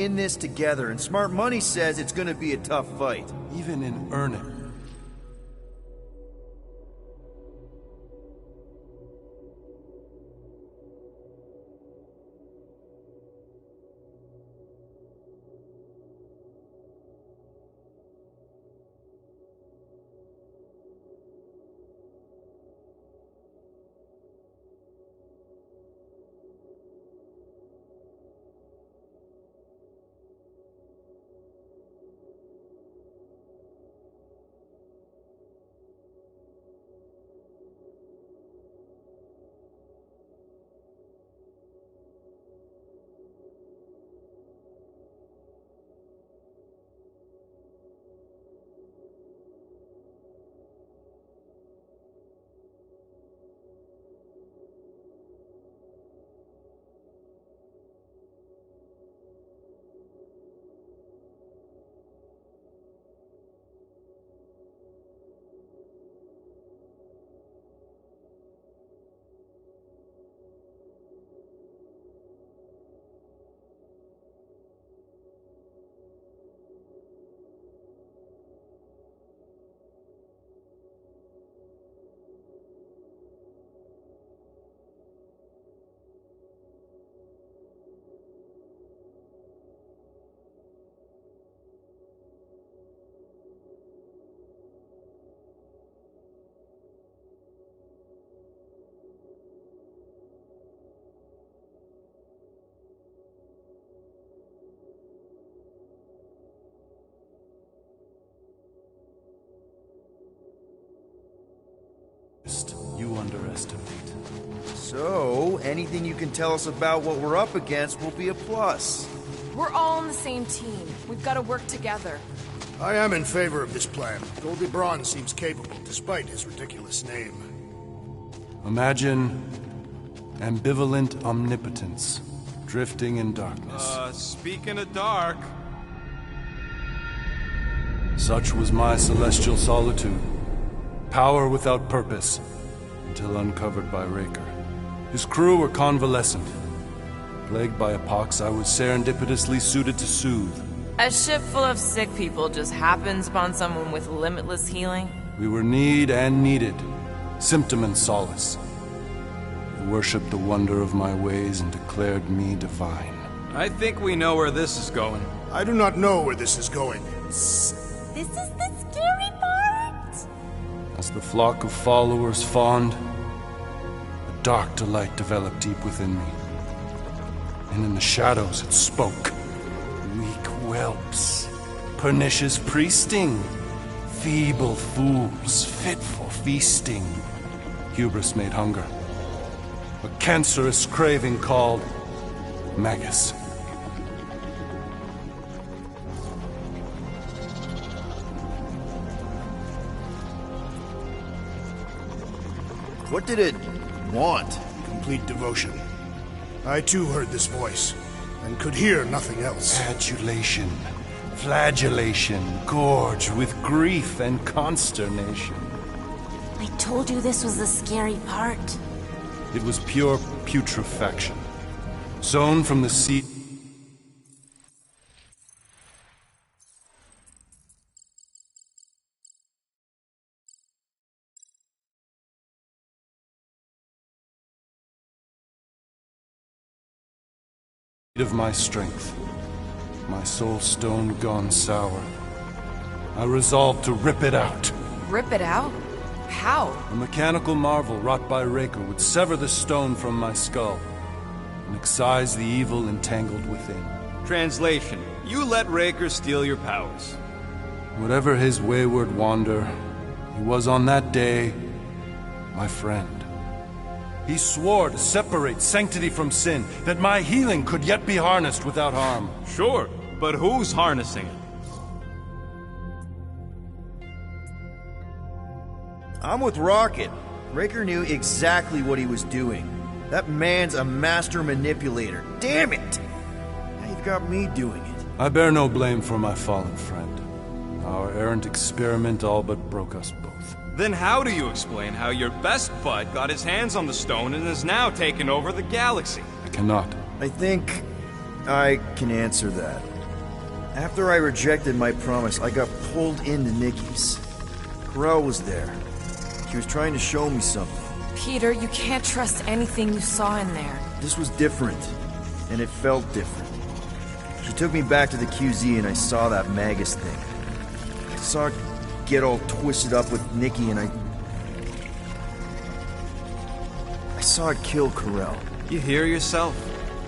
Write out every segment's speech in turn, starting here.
in this together, and Smart Money says it's gonna be a tough fight. Even in earnest. You underestimate. So, anything you can tell us about what we're up against will be a plus. We're all on the same team. We've got to work together. I am in favor of this plan. Goldie Braun seems capable, despite his ridiculous name. Imagine ambivalent omnipotence, drifting in darkness. Speaking of dark... Such was my celestial solitude. Power without purpose, until uncovered by Raker. His crew were convalescent. Plagued by a pox, I was serendipitously suited to soothe. A ship full of sick people just happens upon someone with limitless healing? We were need and needed, symptom and solace. They worshipped the wonder of my ways and declared me divine. I think we know where this is going. I do not know where this is going. This is the scary part! As the flock of followers fawned, a dark delight developed deep within me. And in the shadows it spoke. Weak whelps, pernicious priesting, feeble fools fit for feasting. Hubris made hunger. A cancerous craving called Magus. What did it want? Complete devotion. I too heard this voice, and could hear nothing else. Adulation, flagellation, gorged with grief and consternation. I told you this was the scary part. It was pure putrefaction, sown from the seed of my strength, my soul stone gone sour. I resolved to rip it out. Rip it out? How? A mechanical marvel wrought by Raker would sever the stone from my skull and excise the evil entangled within. Translation: you let Raker steal your powers. Whatever his wayward wander, he was on that day my friend. He swore to separate sanctity from sin, that my healing could yet be harnessed without harm. Sure, but who's harnessing it? I'm with Rocket. Raker knew exactly what he was doing. That man's a master manipulator. Damn it! Now you've got me doing it. I bear no blame for my fallen friend. Our errant experiment all but broke us both. Then how do you explain how your best bud got his hands on the stone and is now taking over the galaxy? I cannot. I think I can answer that. After I rejected my promise, I got pulled into Nikki's. Corell was there. She was trying to show me something. Peter, you can't trust anything you saw in there. This was different, and it felt different. She took me back to the QZ and I saw that Magus thing. I saw it get all twisted up with Nikki and I saw it kill Corell. You hear yourself?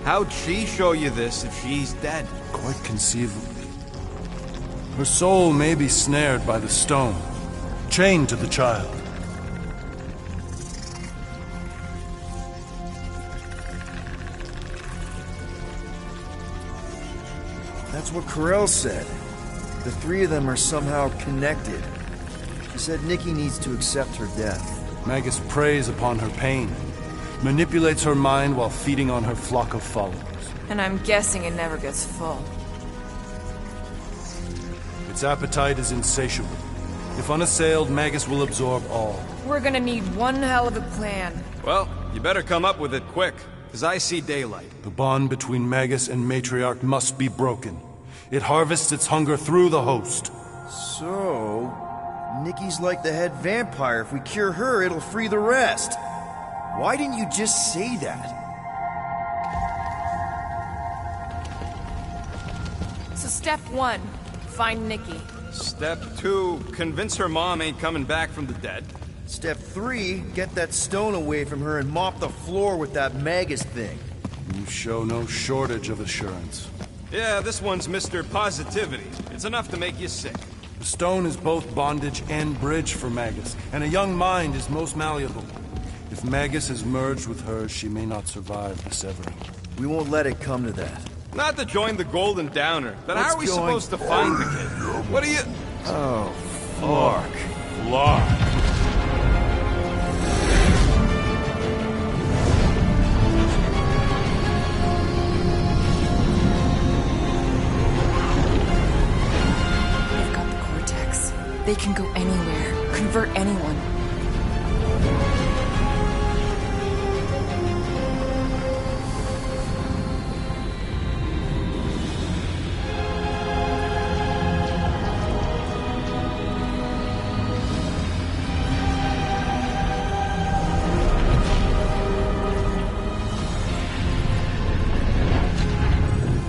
How'd she show you this if she's dead? Quite conceivably. Her soul may be snared by the stone, chained to the child. That's what Corell said. The three of them are somehow connected. She said Nikki needs to accept her death. Magus preys upon her pain, manipulates her mind while feeding on her flock of followers. And I'm guessing it never gets full. Its appetite is insatiable. If unassailed, Magus will absorb all. We're gonna need one hell of a plan. Well, you better come up with it quick, because I see daylight. The bond between Magus and Matriarch must be broken. It harvests its hunger through the host. So, Nikki's like the head vampire. If we cure her, it'll free the rest. Why didn't you just say that? So step 1, find Nikki. Step 2, convince her mom ain't coming back from the dead. Step 3, get that stone away from her and mop the floor with that Magus thing. You show no shortage of assurance. Yeah, this one's Mr. Positivity. It's enough to make you sick. The stone is both bondage and bridge for Magus, and a young mind is most malleable. If Magus is merged with hers, she may not survive the severing. We won't let it come to that. Not to join the Golden Downer, but how are we What's going- supposed to find the kid? What are you... Oh, fuck. They've got the cortex. They can go anywhere, convert anyone.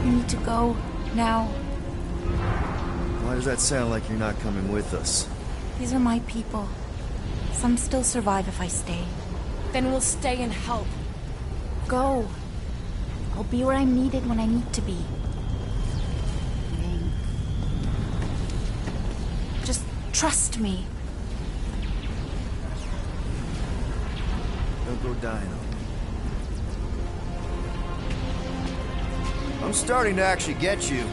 You need to go now. Why does that sound like you're not coming with us? These are my people. Some still survive if I stay. Then we'll stay and help. Go. I'll be where I'm needed when I need to be. Just trust me. Don't go dying on me. I'm starting to actually get you.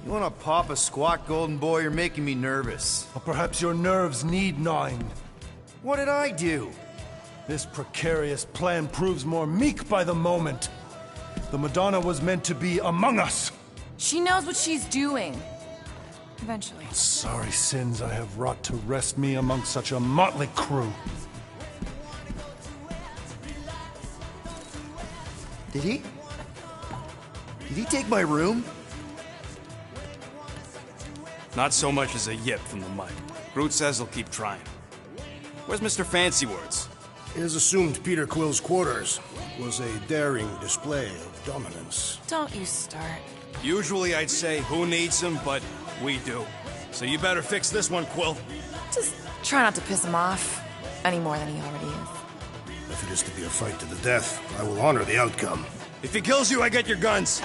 You wanna pop a squat, golden boy? You're making me nervous. Or perhaps your nerves need gnawing. What did I do? This precarious plan proves more meek by the moment. The Madonna was meant to be among us. She knows what she's doing. Eventually. Sorry sins I have wrought to wrest me among such a motley crew. Did he? Did he take my room? Not so much as a yip from the mud. Groot says he'll keep trying. Where's Mr. Fancy Words? It is assumed Peter Quill's quarters was a daring display of dominance. Don't you start. Usually I'd say, who needs him, but we do. So you better fix this one, Quill. Just try not to piss him off any more than he already is. If it is to be a fight to the death, I will honor the outcome. If he kills you, I get your guns.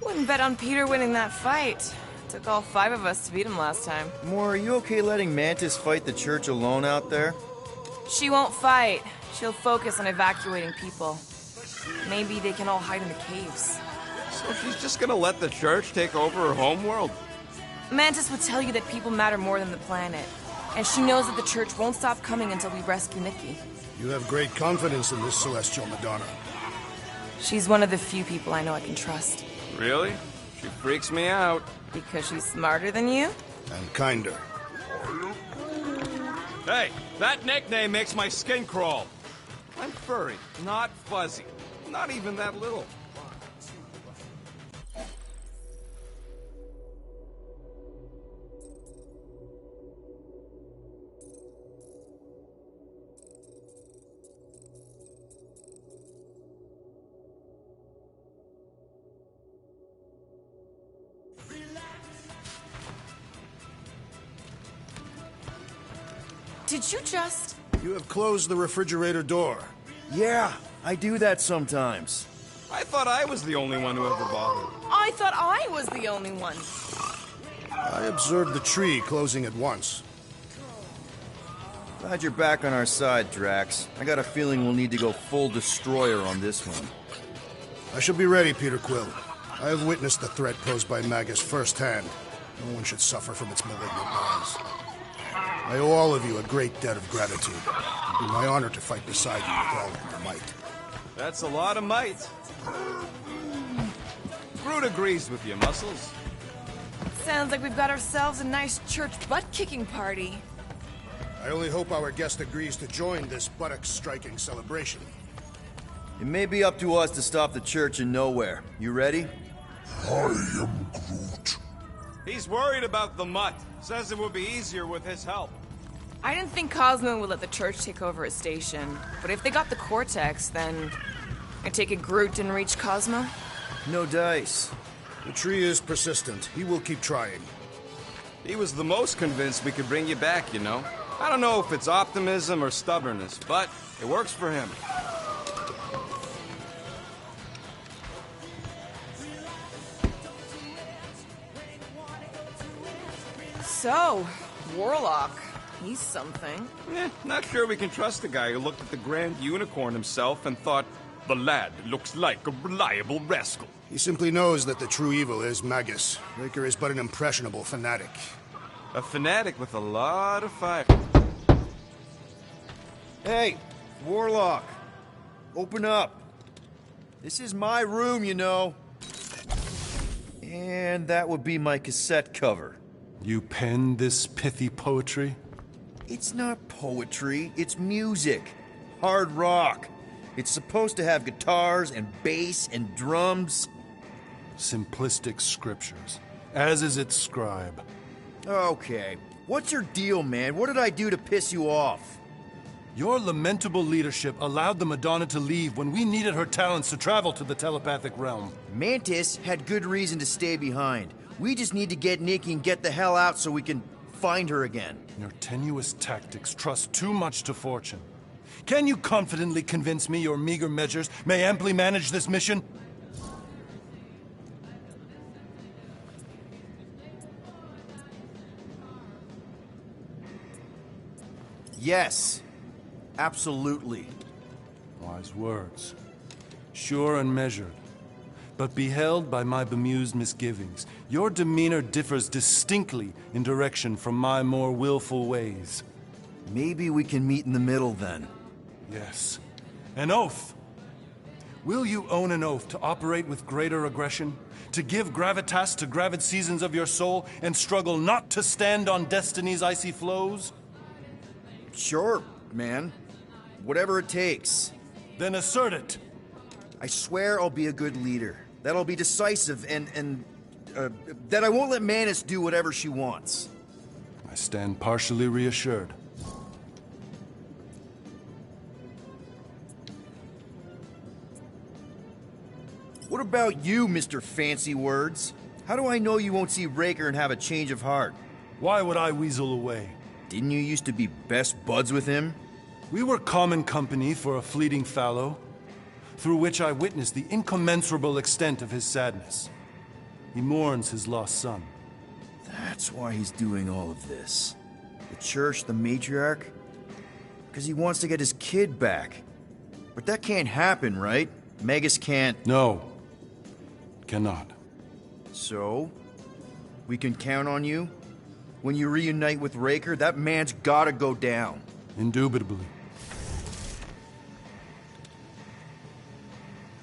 What can bet on Peter winning that fight. Took all 5 of us to beat him last time. Moore, are you okay letting Mantis fight the church alone out there? She won't fight. She'll focus on evacuating people. Maybe they can all hide in the caves. So she's just gonna let the church take over her homeworld? Mantis would tell you that people matter more than the planet. And she knows that the church won't stop coming until we rescue Nikki. You have great confidence in this celestial Madonna. She's one of the few people I know I can trust. Really? She freaks me out. Because she's smarter than you? And kinder. Hey, that nickname makes my skin crawl. I'm furry, not fuzzy. Not even that little. Did you just... You have closed the refrigerator door. Yeah, I do that sometimes. I thought I was the only one who ever bothered. I thought I was the only one. I observed the tree closing at once. Glad you're back on our side, Drax. I got a feeling we'll need to go full destroyer on this one. I shall be ready, Peter Quill. I have witnessed the threat posed by Magus firsthand. No one should suffer from its malignant minds. I owe all of you a great debt of gratitude. It would be my honor to fight beside you with all of your might. That's a lot of might. Groot agrees with you, Muscles. Sounds like we've got ourselves a nice church butt-kicking party. I only hope our guest agrees to join this buttocks-striking celebration. It may be up to us to stop the church in nowhere. You ready? I am Groot. He's worried about the mutt. Says it would be easier with his help. I didn't think Cosmo would let the church take over his station. But if they got the Cortex, then... I take it Groot didn't reach Cosmo? No dice. The tree is persistent. He will keep trying. He was the most convinced we could bring you back, you know. I don't know if it's optimism or stubbornness, but it works for him. So, Warlock. He's something. Not sure we can trust the guy who looked at the Grand Unicorn himself and thought, the lad looks like a reliable rascal. He simply knows that the true evil is Magus. Raker is but an impressionable fanatic. A fanatic with a lot of fire. Hey, Warlock. Open up. This is my room, you know. And that would be my cassette cover. You penned this pithy poetry? It's not poetry, it's music. Hard rock. It's supposed to have guitars and bass and drums. Simplistic scriptures, as is its scribe. Okay. What's your deal, man? What did I do to piss you off? Your lamentable leadership allowed the Madonna to leave when we needed her talents to travel to the telepathic realm. Mantis had good reason to stay behind. We just need to get Nikki and get the hell out so we can find her again. Your tenuous tactics trust too much to fortune. Can you confidently convince me your meager measures may amply manage this mission? Yes. Absolutely. Wise words. Sure and measured. But beheld by my bemused misgivings, your demeanor differs distinctly in direction from my more willful ways. Maybe we can meet in the middle then. Yes. An oath! Will you own an oath to operate with greater aggression? To give gravitas to gravid seasons of your soul and struggle not to stand on destiny's icy flows? Sure, man. Whatever it takes. Then assert it! I swear I'll be a good leader. That I'll be decisive and that I won't let Mantis do whatever she wants. I stand partially reassured. What about you, Mr. Fancy Words? How do I know you won't see Raker and have a change of heart? Why would I weasel away? Didn't you used to be best buds with him? We were common company for a fleeting fallow, through which I witnessed the incommensurable extent of his sadness. He mourns his lost son. That's why he's doing all of this. The church, the matriarch? Because he wants to get his kid back. But that can't happen, right? Magus can't... No. Cannot. So? We can count on you? When you reunite with Raker, that man's gotta go down. Indubitably.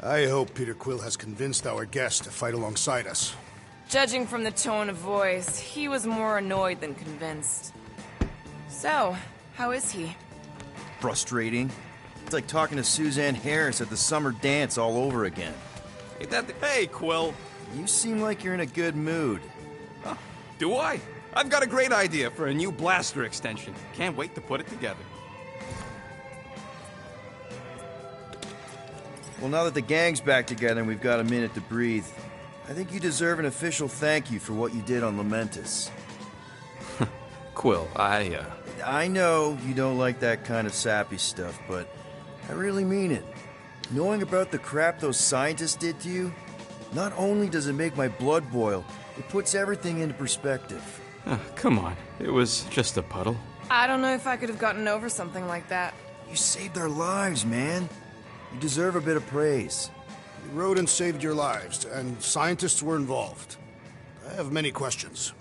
I hope Peter Quill has convinced our guest to fight alongside us. Judging from the tone of voice, he was more annoyed than convinced. So, how is he? Frustrating. It's like talking to Suzanne Harris at the summer dance all over again. Hey, Quill. You seem like you're in a good mood. Do I? I've got a great idea for a new blaster extension. Can't wait to put it together. Well, now that the gang's back together and we've got a minute to breathe, I think you deserve an official thank you for what you did on Lamentus. Quill, I know you don't like that kind of sappy stuff, but I really mean it. Knowing about the crap those scientists did to you, not only does it make my blood boil, it puts everything into perspective. Come on. It was just a puddle. I don't know if I could have gotten over something like that. You saved their lives, man. You deserve a bit of praise. You rode and saved your lives, and scientists were involved. I have many questions.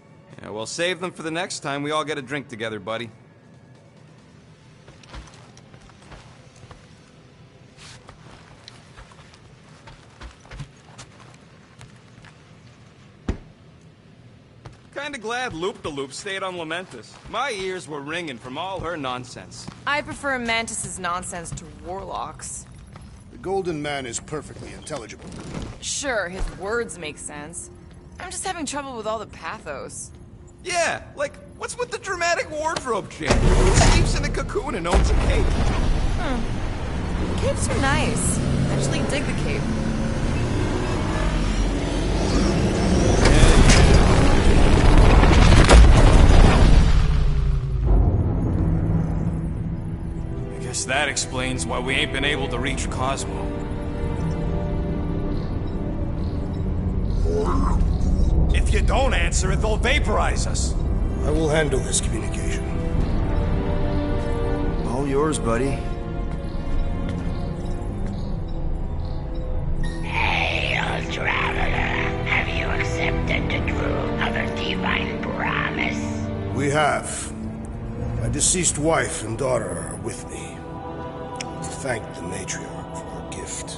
Yeah, well, save them for the next time we all get a drink together, buddy. Kinda glad Loop-the-Loop stayed on Lamentus. My ears were ringing from all her nonsense. I prefer Mantis's nonsense to Warlock's. The Golden Man is perfectly intelligible. Sure, his words make sense. I'm just having trouble with all the pathos. Yeah, like, what's with the dramatic wardrobe chick? Who sleeps in a cocoon and owns a cape? Capes are nice. I actually dig the cape. That explains why we ain't been able to reach Cosmo. If you don't answer it, they'll vaporize us. I will handle this communication. All yours, buddy. Hail, traveler. Have you accepted the truth of a divine promise? We have. My deceased wife and daughter are with me. Thank the matriarch for her gift.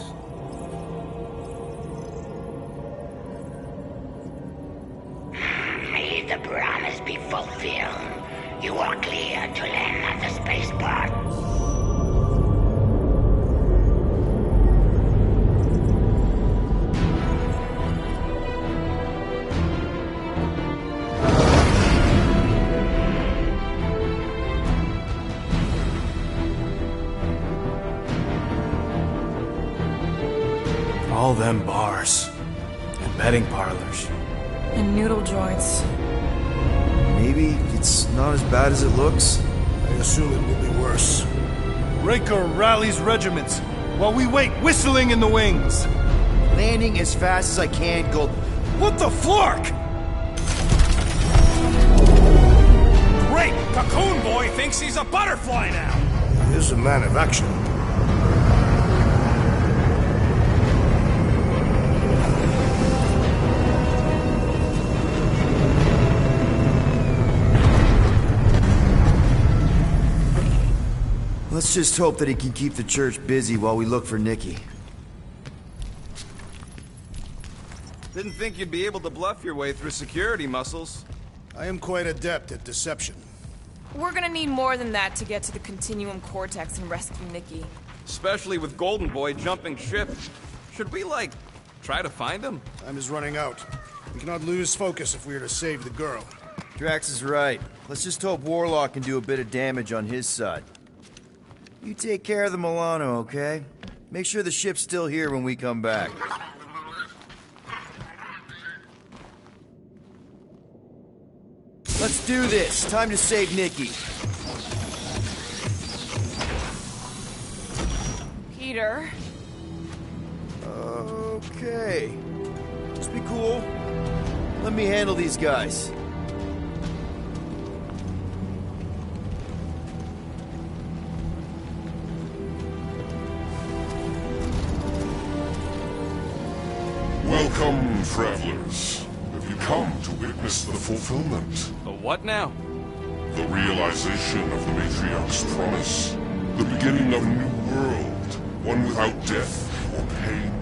May the promise be fulfilled. You are clear to land at the spaceport. All them bars and betting parlors. And noodle joints. Maybe it's not as bad as it looks. I assume it will be worse. Raker rallies regiments while we wait whistling in the wings. Landing as fast as I can, Gold. What the flark? Great! Cocoon Boy thinks he's a butterfly now! He is a man of action. Let's just hope that he can keep the church busy while we look for Nikki. Didn't think you'd be able to bluff your way through security muscles. I am quite adept at deception. We're gonna need more than that to get to the Continuum Cortex and rescue Nikki. Especially with Golden Boy jumping ship. Should we, like, try to find him? Time is running out. We cannot lose focus if we are to save the girl. Drax is right. Let's just hope Warlock can do a bit of damage on his side. You take care of the Milano, okay? Make sure the ship's still here when we come back. Let's do this. Time to save Nikki. Peter? Okay. Just be cool. Let me handle these guys. Welcome, travelers. Have you come to witness the fulfillment? The what now? The realization of the Matriarch's promise. The beginning of a new world. One without death, or pain,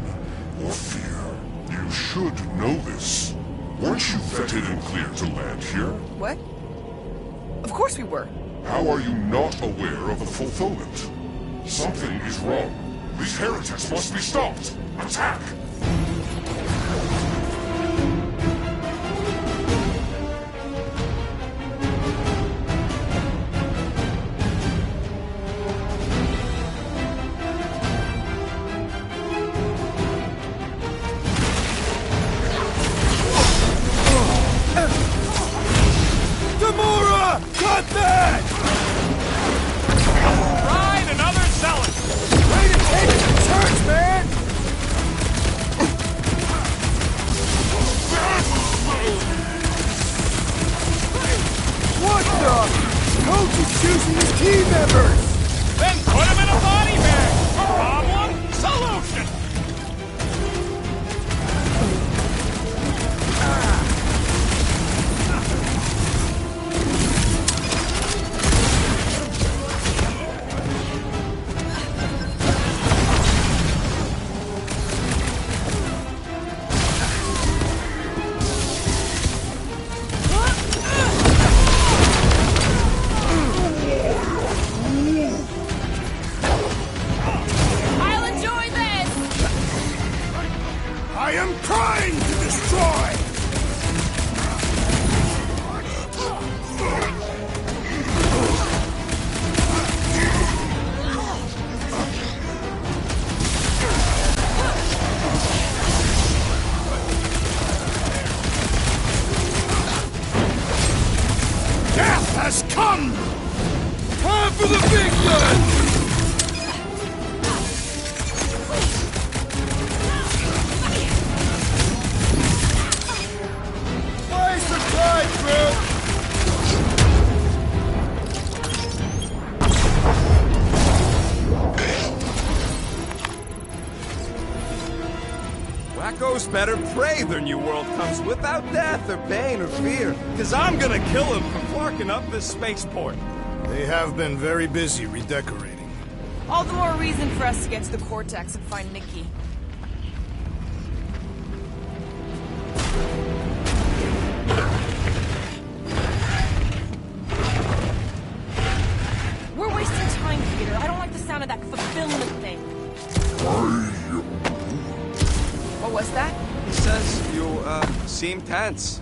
or fear. You should know this. Weren't you vetted and cleared to land here? What? Of course we were. How are you not aware of the fulfillment? Something is wrong. These heretics must be stopped. Attack! Cut that! Ride and others sell it! Way to take it to church, man! What the? Coach is choosing his team members! Then put him in a body bag! Problem? Solution! I am trying to destroy! Death has come! Time for the big gun! Wacko's better pray their new world comes without death or pain or fear, cause I'm gonna kill him for flarking up this spaceport. They have been very busy redecorating. All the more reason for us to get to the Cortex and find Nikki. We're wasting time, Peter. I don't like the sound of that fulfillment thing. What was that? He says you, seem tense.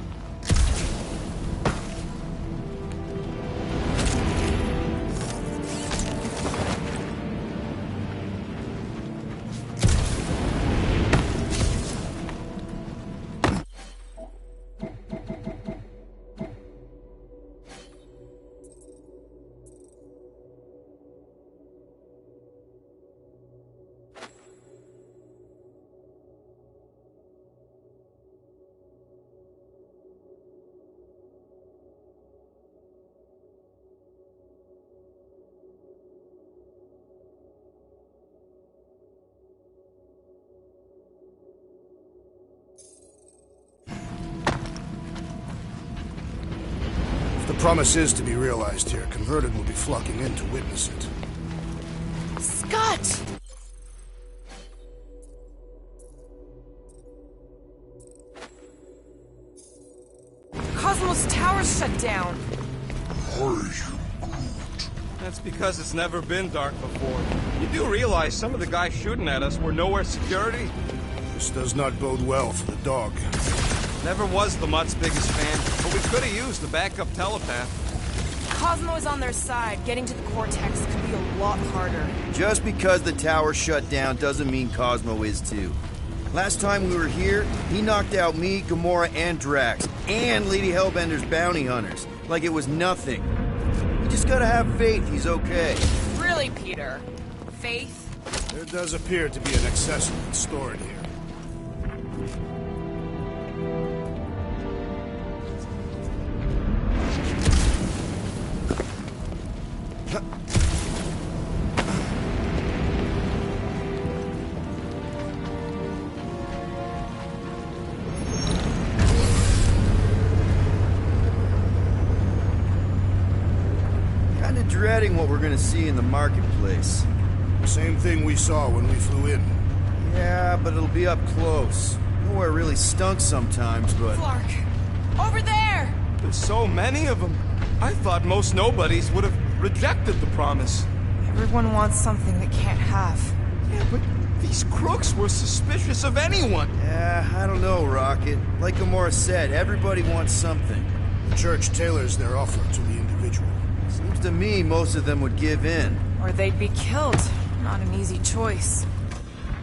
If the promise is to be realized here, converted will be flocking in to witness it. Scott! Cosmos Tower's shut down. That's because it's never been dark before. You do realize some of the guys shooting at us were nowhere security? This does not bode well for the dog. Never was the Mutt's biggest fan, but we could have used the backup telepath. Cosmo is on their side. Getting to the Cortex could be a lot harder. Just because the tower shut down doesn't mean Cosmo is too. Last time we were here, he knocked out me, Gamora, and Drax, and Lady Hellbender's bounty hunters, like it was nothing. You just gotta have faith he's okay. Really, Peter? Faith? There does appear to be an accessory stored here. Kinda dreading what we're gonna see in the marketplace. Same thing we saw when we flew in. Yeah, but it'll be up close. Nowhere really stunk sometimes, but... Clark! Over there! There's so many of them. I thought most nobodies would have rejected the promise. Everyone wants something they can't have. Yeah, but these crooks were suspicious of anyone. Yeah, I don't know, Rocket. Like Gamora said, everybody wants something. The church tailors their offer to the individual. Seems to me most of them would give in. Or they'd be killed. Not an easy choice.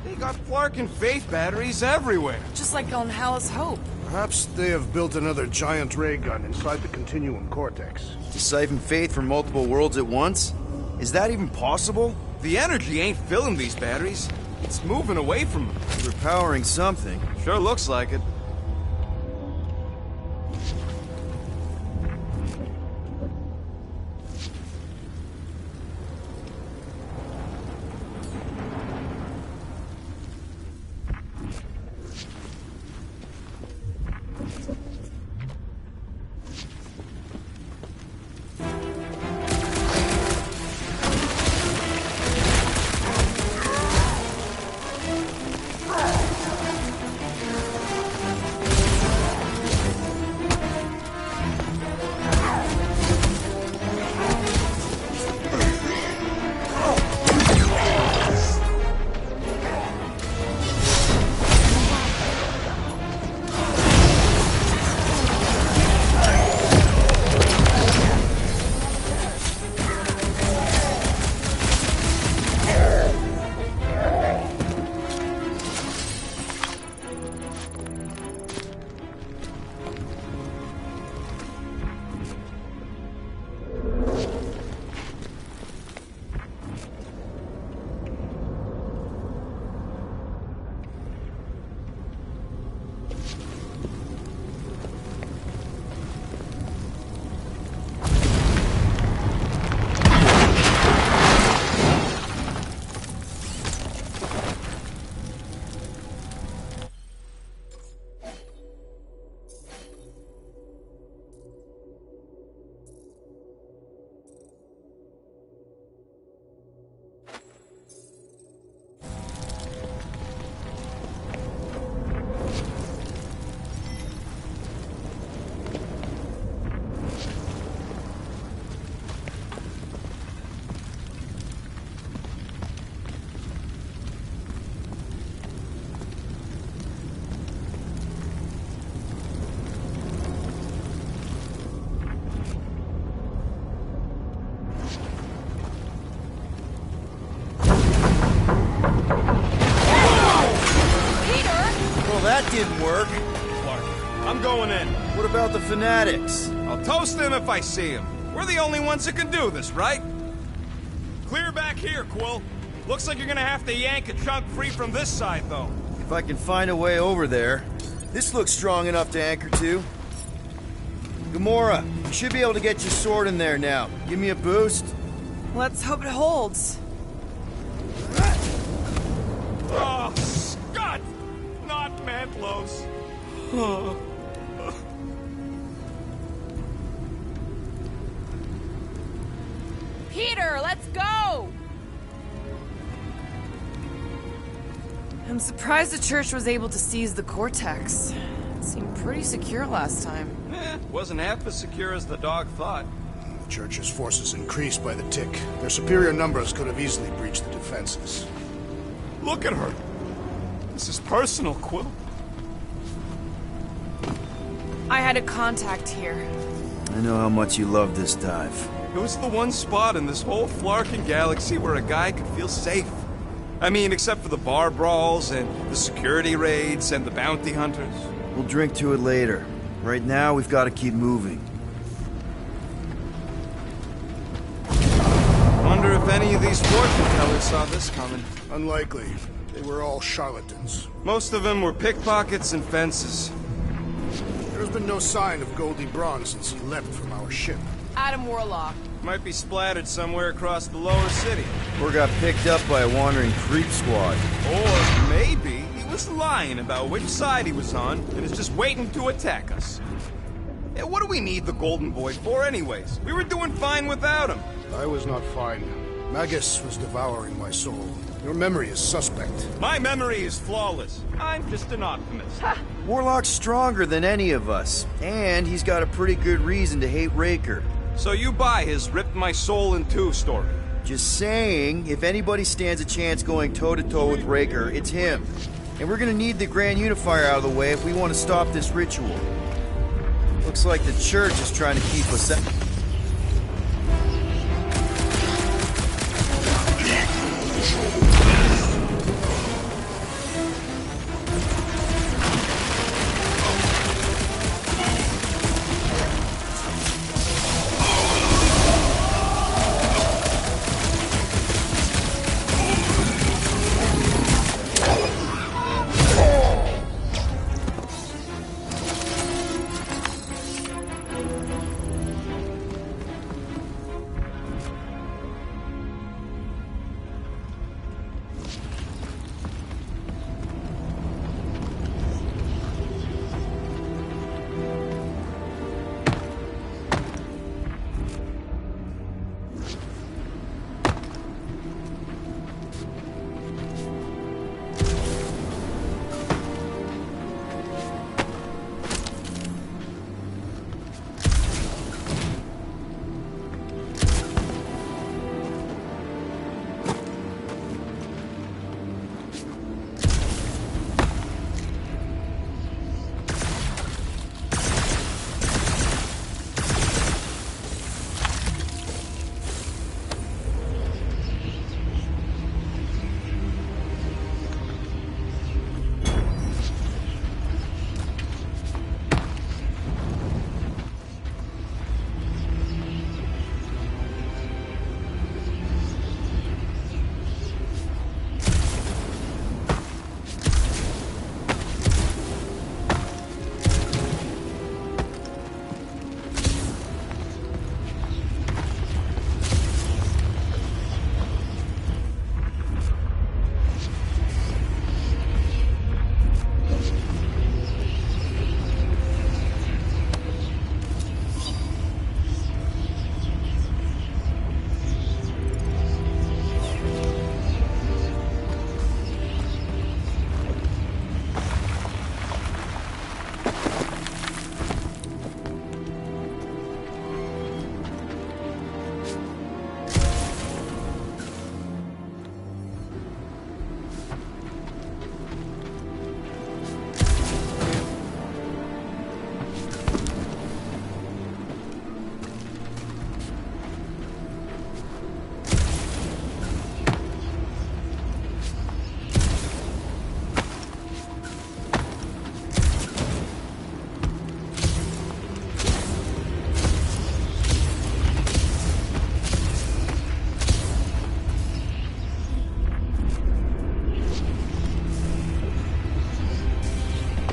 They got Flark and Faith batteries everywhere. Just like on Hallis Hope. Perhaps they have built another giant ray gun inside the Continuum Cortex. To siphon faith from multiple worlds at once? Is that even possible? The energy ain't filling these batteries. It's moving away from them. We're powering something. Sure looks like it. That didn't work. Clark, I'm going in. What about the fanatics? I'll toast them if I see them. We're the only ones that can do this, right? Clear back here, Quill. Looks like you're gonna have to yank a chunk free from this side, though. If I can find a way over there. This looks strong enough to anchor to. Gamora, you should be able to get your sword in there now. Give me a boost. Let's hope it holds. Oh, Scott! Not Mantlos. Peter, let's go! I'm surprised the church was able to seize the Cortex. It seemed pretty secure last time. Wasn't half as secure as the dog thought. The church's forces increased by the tick. Their superior numbers could have easily breached the defenses. Look at her. This is personal, Quill. I had a contact here. I know how much you love this dive. It was the one spot in this whole Flarkin galaxy where a guy could feel safe. I mean, except for the bar brawls and the security raids and the bounty hunters. We'll drink to it later. Right now, we've got to keep moving. Wonder if any of these fortune tellers saw this coming. Unlikely. They were all charlatans. Most of them were pickpockets and fences. There's been no sign of Goldie Braun since he left from our ship. Adam Warlock. Might be splattered somewhere across the lower city. Or got picked up by a wandering creep squad. Or maybe he was lying about which side he was on and is just waiting to attack us. Yeah, what do we need the Golden Boy for anyways? We were doing fine without him. I was not fine. Magus was devouring my soul. Your memory is suspect. My memory is flawless. I'm just an optimist. Warlock's stronger than any of us, and he's got a pretty good reason to hate Raker. So you buy his ripped my soul in two story? Just saying, if anybody stands a chance going toe-to-toe with Raker, it's him. And we're gonna need the Grand Unifier out of the way if we want to stop this ritual. Looks like the church is trying to keep us out.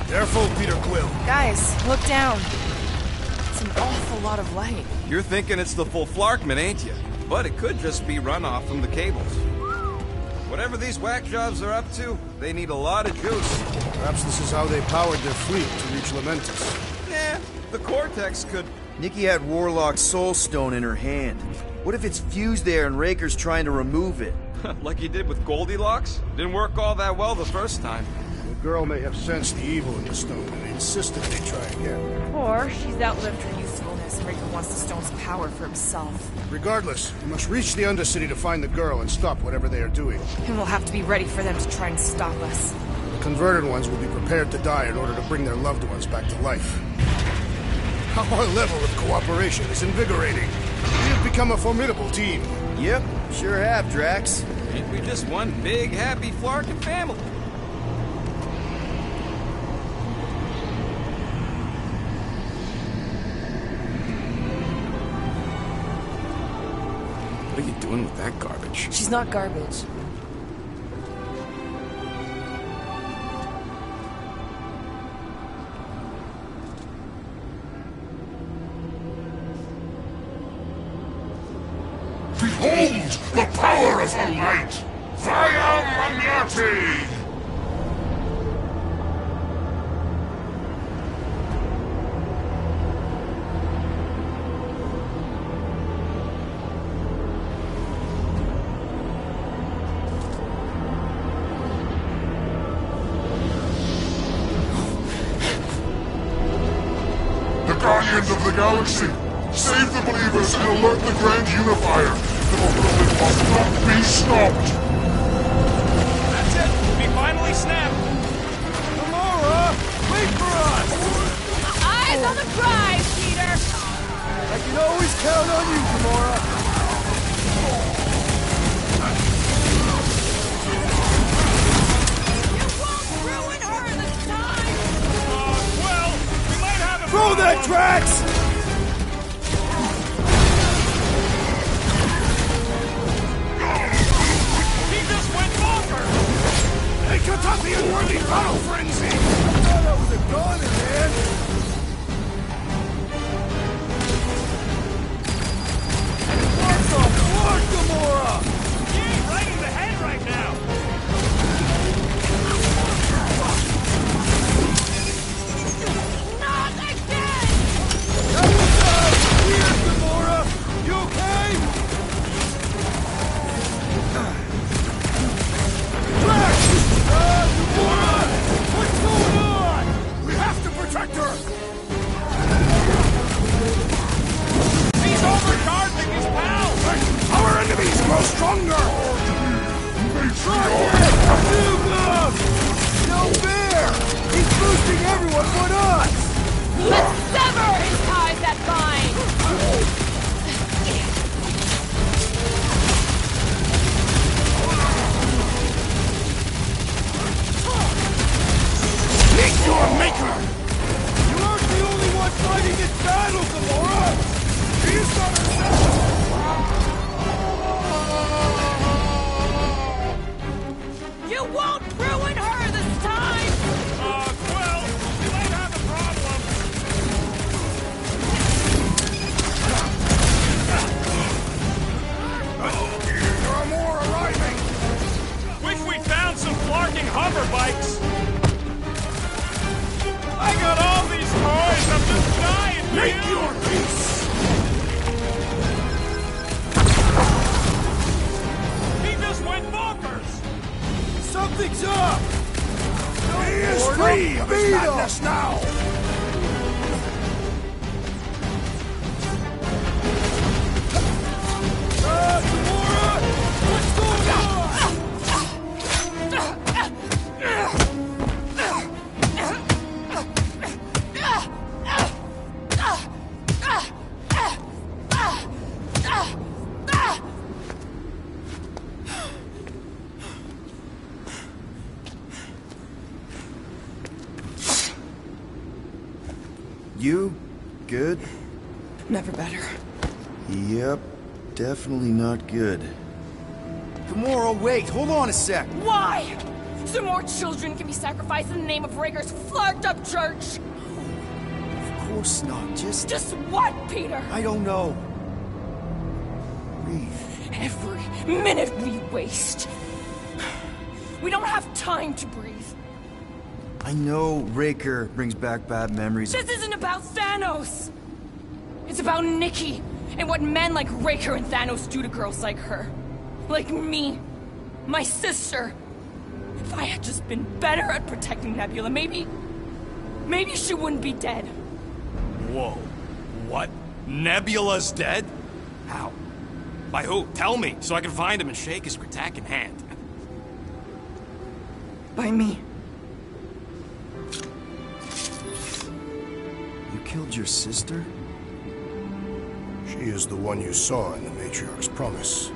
Careful, Peter Quill. Guys, look down. It's an awful lot of light. You're thinking it's the full Flarkman, ain't you? But it could just be runoff from the cables. Whatever these whack jobs are up to, they need a lot of juice. Perhaps this is how they powered their fleet to reach Lamentus. Nah, the Cortex could... Nikki had Warlock's soul stone in her hand. What if it's fused there and Raker's trying to remove it? like you did with Goldilocks? Didn't work all that well the first time. The girl may have sensed the evil in the stone and insisted they try again. Or she's outlived her usefulness and Raker wants the stone's power for himself. Regardless, we must reach the Undercity to find the girl and stop whatever they are doing. And we'll have to be ready for them to try and stop us. The converted ones will be prepared to die in order to bring their loved ones back to life. Our level of cooperation is invigorating. We have become a formidable team. Yep, sure have, Drax. Ain't we just one big, happy Flarkin family? What are you doing with that garbage? She's not garbage. the power of the light! Vaya Magnati! Guardians of the Galaxy! Save the believers and alert the Grand Unifier! The movement must not be stopped! That's it! We finally snapped! Gamora! Wait for us! Eyes on the prize, Peter! I can always count on you, Gamora! You won't ruin her this time! Well, we might have a Throw that, Drax! He just went over! They cut off the unworthy battle frenzy! I thought I was a goner, man! What the fuck, Gamora? Yeah, right in the head right now! Not again! That was weird, Gamora! You okay? Drax! Gamora! What's going on? We have to protect her! He's overcharging his pals! Our enemies grow stronger! No fair! He's boosting everyone but us! Let's sever his ties that bind! Meet your maker! You aren't the only one fighting this battle, Gamora! He's got her! You won't ruin her this time! Well, we might have a problem. There are more arriving! Wish we found some flarking hover bikes. I got all these toys, I'm just dying for Make you. your peace! He just went bonkers. Something's up! He is free of his madness now! Gamora! What's going on? You? Good? Never better. Yep, definitely not good. Gamora, wait! Hold on a sec! Why? So more children can be sacrificed in the name of Raker's flarked up church? Of course not, Just what, Peter? I don't know. Breathe. Every minute we waste. We don't have time to breathe. I know Raker brings back bad memories. This isn't about Thanos. It's about Nikki and what men like Raker and Thanos do to girls like her. Like me. My sister. If I had just been better at protecting Nebula, maybe she wouldn't be dead. Whoa. What? Nebula's dead? How? By who? Tell me, so I can find him and shake his Kratak in hand. By me. You killed your sister? She is the one you saw in the Matriarch's promise.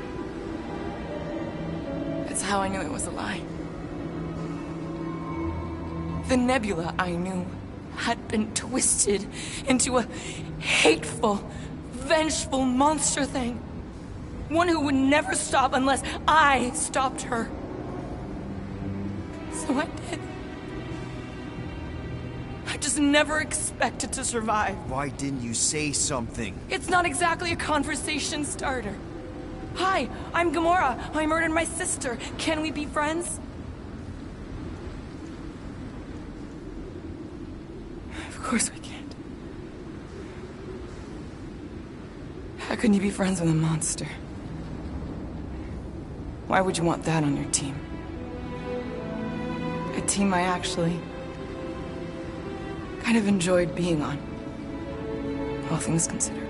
That's how I knew it was a lie. The Nebula I knew had been twisted into a hateful, vengeful monster thing. One who would never stop unless I stopped her. So I did. I just never expected to survive. Why didn't you say something? It's not exactly a conversation starter. Hi, I'm Gamora. I murdered my sister. Can we be friends? Of course we can't. How can you be friends with a monster? Why would you want that on your team? A team I actually kind of enjoyed being on, all things considered.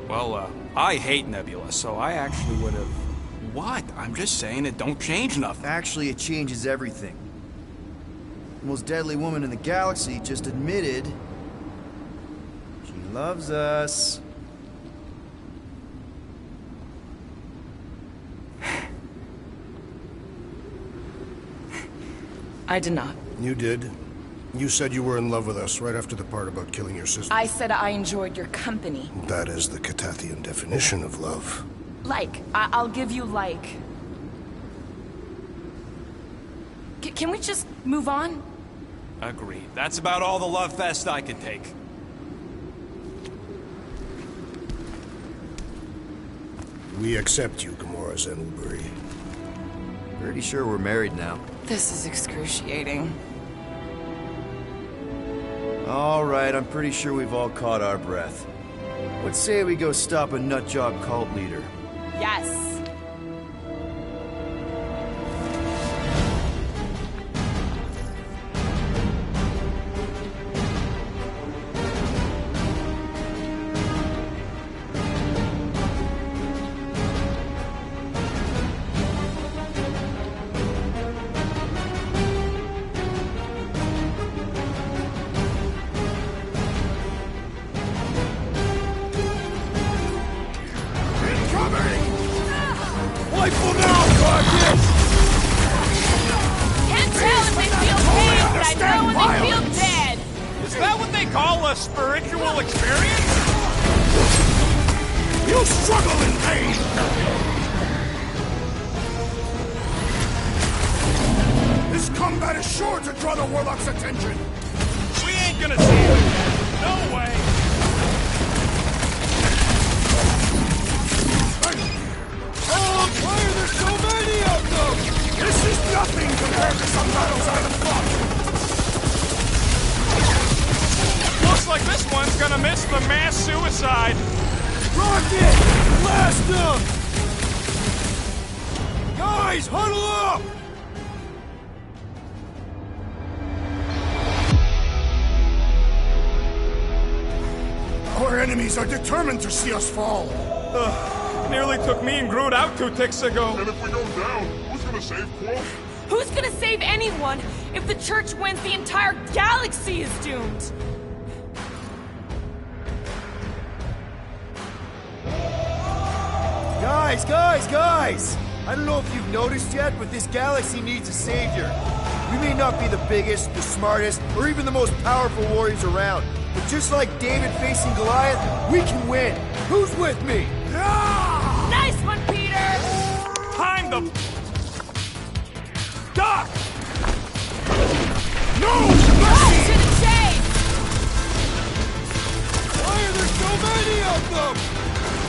Well, I hate Nebula, so I actually would have... What? I'm just saying it don't change nothing. Actually, it changes everything. The most deadly woman in the galaxy just admitted she loves us. I did not. You did. You said you were in love with us right after the part about killing your sister. I said I enjoyed your company. That is the Catathian definition of love. Like. I'll give you like. Can we just move on? Agreed. That's about all the love fest I can take. We accept you, Gamora Zenuburi. Pretty sure we're married now. This is excruciating. All right, I'm pretty sure we've all caught our breath. Let's say we go stop a nutjob cult leader. Yes. Can't tell if they feel pain, but I know when they feel dead. Is that what they call a spiritual experience? You struggle in pain! This combat is sure to draw the Warlock's attention! We ain't gonna see it. No way. Oh, why are there so many of them? This is nothing compared to some battles I have fought! Looks like this one's gonna miss the mass suicide. Rocket! Blast them! Guys, huddle up! Our enemies are determined to see us fall. Nearly took me and Groot out 2 ticks ago. And if we go down, who's gonna save Quill? Who's gonna save anyone? If the church wins, the entire galaxy is doomed. Guys! I don't know if you've noticed yet, but this galaxy needs a savior. We may not be the biggest, the smartest, or even the most powerful warriors around, but just like David facing Goliath, we can win. Who's with me? Nice one, Peter! Time to... Doc! No! Oh, to the chase! Why are there so many of them?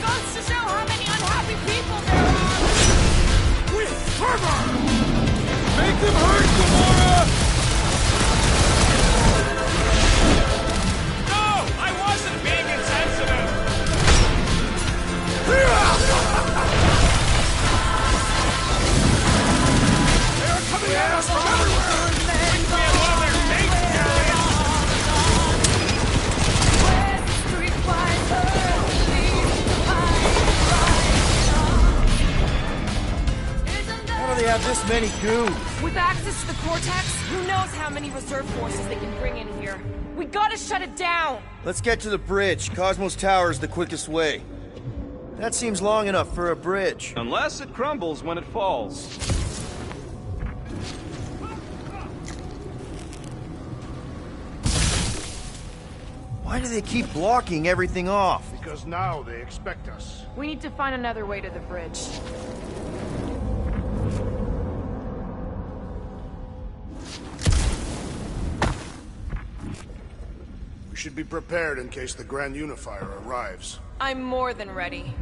Goes to show how many unhappy people there are! With fervor! Make them hurt, Gamora! No! I wasn't being insensitive! They're coming at us from everywhere! Think we have one of their snakes carriers? How do they have this many goons? With access to the Cortex, who knows how many reserve forces they can bring in here. We gotta shut it down! Let's get to the bridge. Cosmos Tower is the quickest way. That seems long enough for a bridge. Unless it crumbles when it falls. Why do they keep blocking everything off? Because now they expect us. We need to find another way to the bridge. We should be prepared in case the Grand Unifier arrives. I'm more than ready.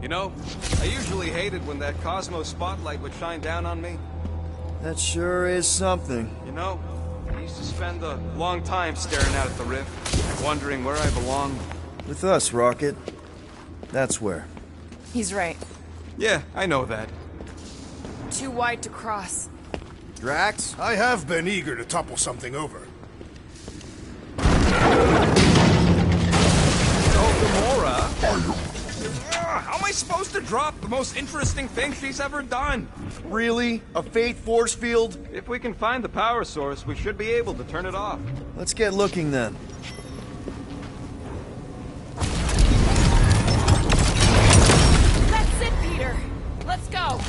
You know, I usually hated when that Cosmos spotlight would shine down on me. That sure is something. You know, I used to spend a long time staring out at the rift, wondering where I belonged. With us, Rocket. That's where. He's right. Yeah, I know that. Too wide to cross. Drax? I have been eager to topple something over. Oh, Gamora! How am I supposed to drop the most interesting thing she's ever done? Really? A faith force field? If we can find the power source, we should be able to turn it off. Let's get looking then. That's it, Peter. Let's go.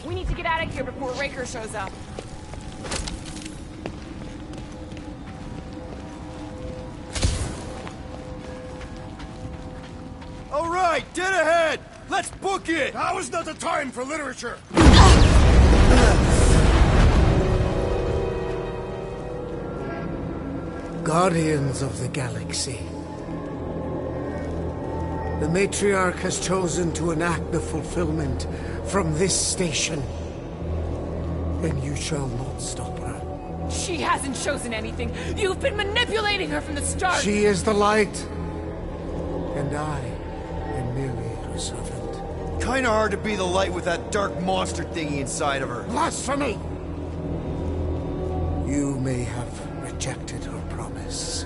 We need to get out of here before Raker shows up. All right, dead ahead! Let's book it! Now is not the time for literature! Guardians of the Galaxy. The Matriarch has chosen to enact the fulfillment from this station. And you shall not stop her. She hasn't chosen anything. You've been manipulating her from the start. She is the light. And I am merely her servant. Kinda hard to be the light with that dark monster thingy inside of her. Blasphemy! You may have rejected her promise,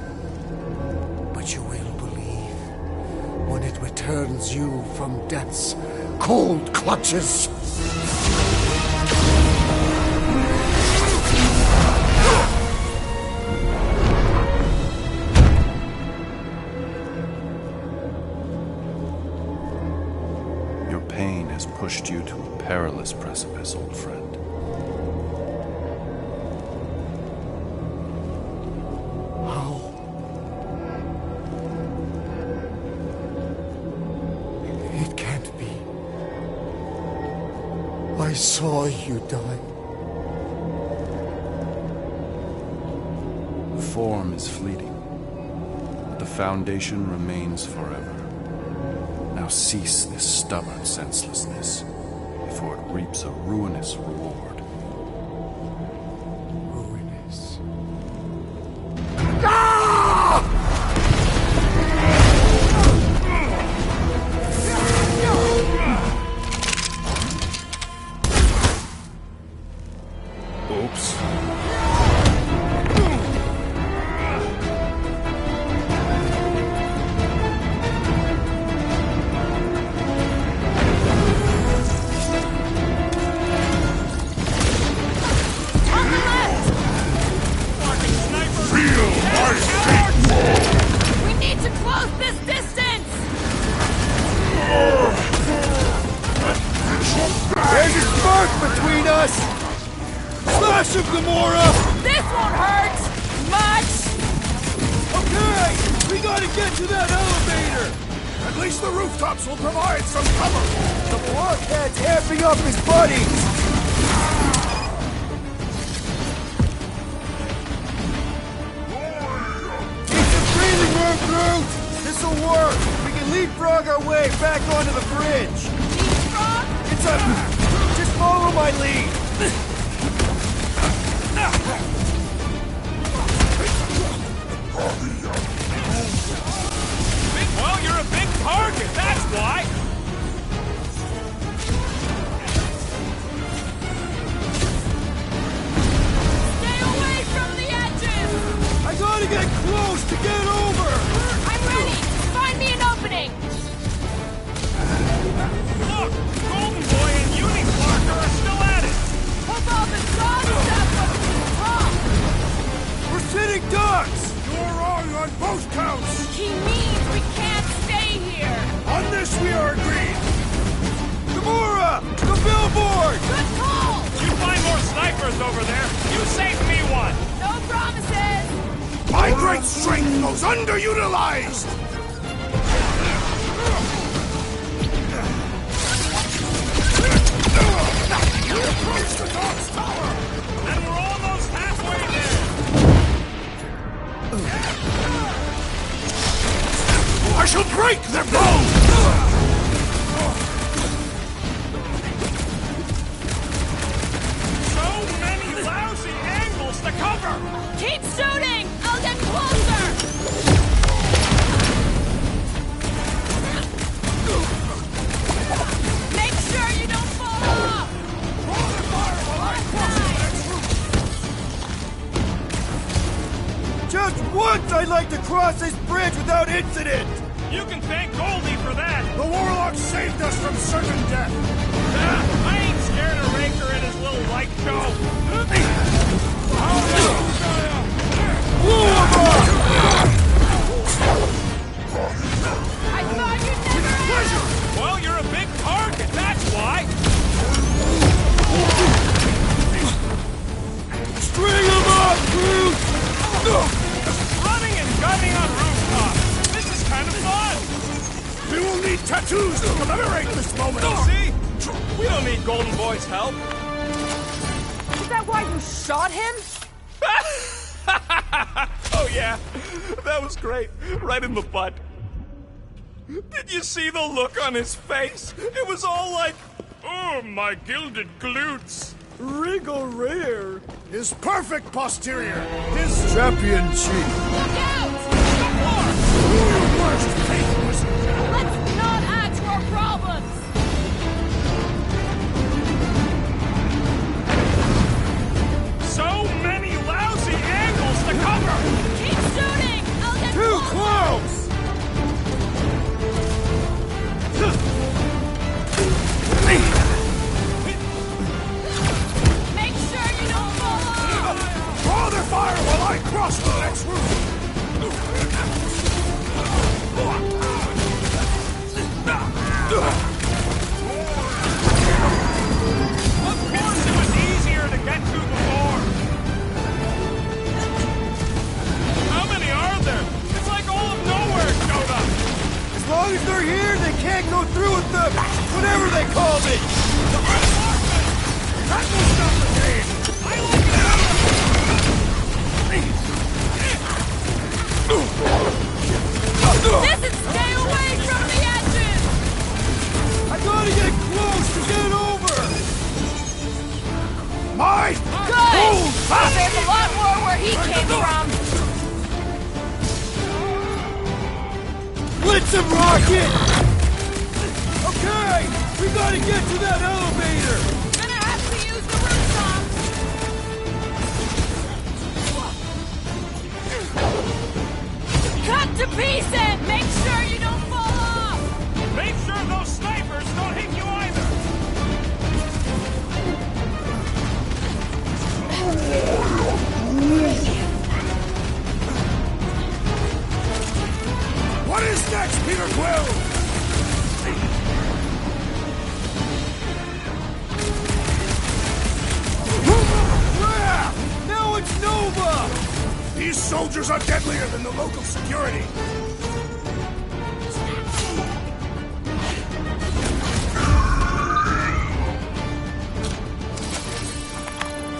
but you will believe when it returns you from death's cold clutches. Your pain has pushed you to a perilous precipice, old friend. I saw you die. The form is fleeting, but the foundation remains forever. Now cease this stubborn senselessness, before it reaps a ruinous reward. Ruinous. Oops. We need to close this distance! There's a spark between us! Slash him, Gamora! This won't hurt much! Okay! We gotta get to that elevator! At least the rooftops will provide some cover! The blockhead's amping up his buddies! Keep the breathing room, Groot! This'll work! We can leapfrog our way back onto the bridge! Leapfrog? It's a... Just follow my lead! Well, you're a big target, that's why! Stay away from the edges! I gotta get close to get over! I'm ready! Find me an opening! Look! Golden Boy and Uniparker are still at it! Hold on, the sun stuff was wrong! We're sitting ducks! You're wrong on both counts! He means we can't stay here! On this we are agreed! Gamora! The billboard! Good call! You find more snipers over there! You save me one! No promises! My great strength goes underutilized! Approach the dog's tower! And we're almost halfway there! I shall break their bones! So many lousy angles to cover! Keep shooting! I'll get closer! Make sure you don't fall off! Just once I'd like to cross this bridge without incident! You can thank Goldie for that! The warlock saved us from certain death! I ain't scared of Raker and his little light show! I thought you'd never Pleasure! Well, you're a big target, that's why! String him up, Groot! Running and gunning on rooftops! This is kind of fun! We will need tattoos to commemorate this moment! See? We don't need Golden Boy's help. Is that why you shot him? Oh yeah, that was great. Right in the butt. Did you see the look on his face? It was all like, oh, my gilded glutes. Wriggle rare. His perfect posterior! His Champion Chief! Look out! worst fate was... Let's not add to our problems! So many lousy angles to cover. Keep shooting! I'll get Too closer! close! Make sure you don't fall off! Draw their fire while I cross the next room! Of course it was easier to get to before. How many are there? It's like all of nowhere showed up. As long as they're here, they can't go through with the... whatever they called it! That will stop the game! Listen, stay away from the edges! I gotta get close to get over! My... Good! There's a lot more where he came from! Blitz him, Rocket! Okay! We gotta get to that elevator! Gonna have to use the rooftop! Cut to pieces! Make sure you don't fall off! Make sure those snipers don't hit you either. What is next, Peter Quill? Crap! Now it's Nova! These soldiers are deadlier than the local security.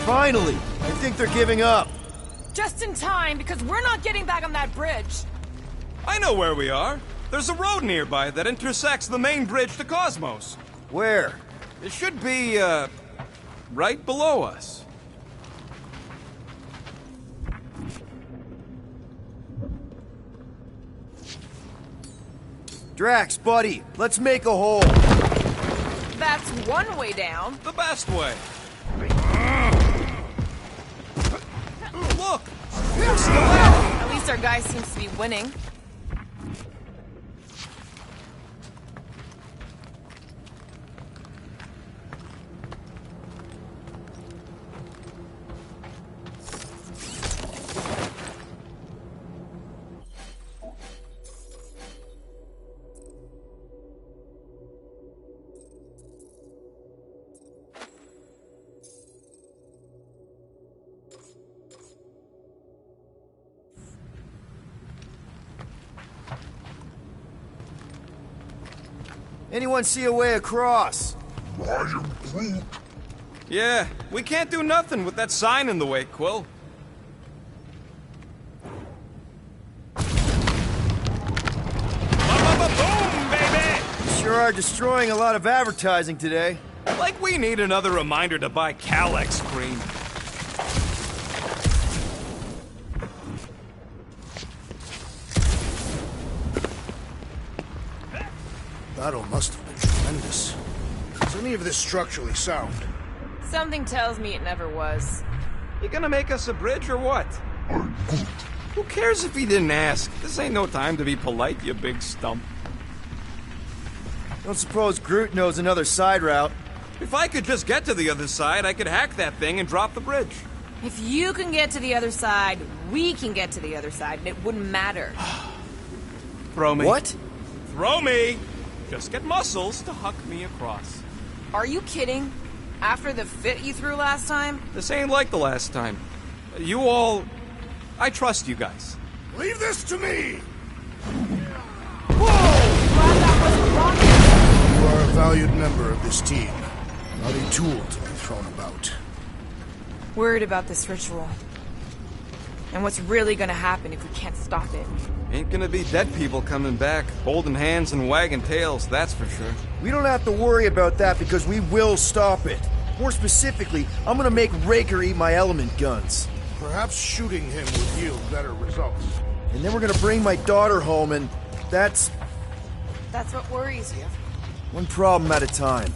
Finally! I think they're giving up. Just in time, because we're not getting back on that bridge. I know where we are. There's a road nearby that intersects the main bridge to Cosmos. Where? It should be, right below us. Drax, buddy, let's make a hole. That's one way down. The best way. Look! They're still at it! At least our guy seems to be winning. Anyone see a way across? I am Groot. Yeah, we can't do nothing with that sign in the way, Quill. Boom, baby! You sure are destroying a lot of advertising today. Like we need another reminder to buy Calex cream. Battle must have been tremendous. Is any of this structurally sound? Something tells me it never was. You gonna make us a bridge or what? Who cares if he didn't ask? This ain't no time to be polite, you big stump. Don't suppose Groot knows another side route. If I could just get to the other side, I could hack that thing and drop the bridge. If you can get to the other side, we can get to the other side, and it wouldn't matter. Throw me. What? Throw me! Just get muscles to huck me across. Are you kidding? After the fit you threw last time? This ain't like the last time. You all... I trust you guys. Leave this to me! Glad that wasn't rocket. You are a valued member of this team, not a tool to be thrown about. Worried about this ritual. And what's really gonna happen if we can't stop it. Ain't gonna be dead people coming back, holding hands and wagging tails, that's for sure. We don't have to worry about that because we will stop it. More specifically, I'm gonna make Raker eat my element guns. Perhaps shooting him would yield better results. And then we're gonna bring my daughter home and that's What worries you. one problem at a time.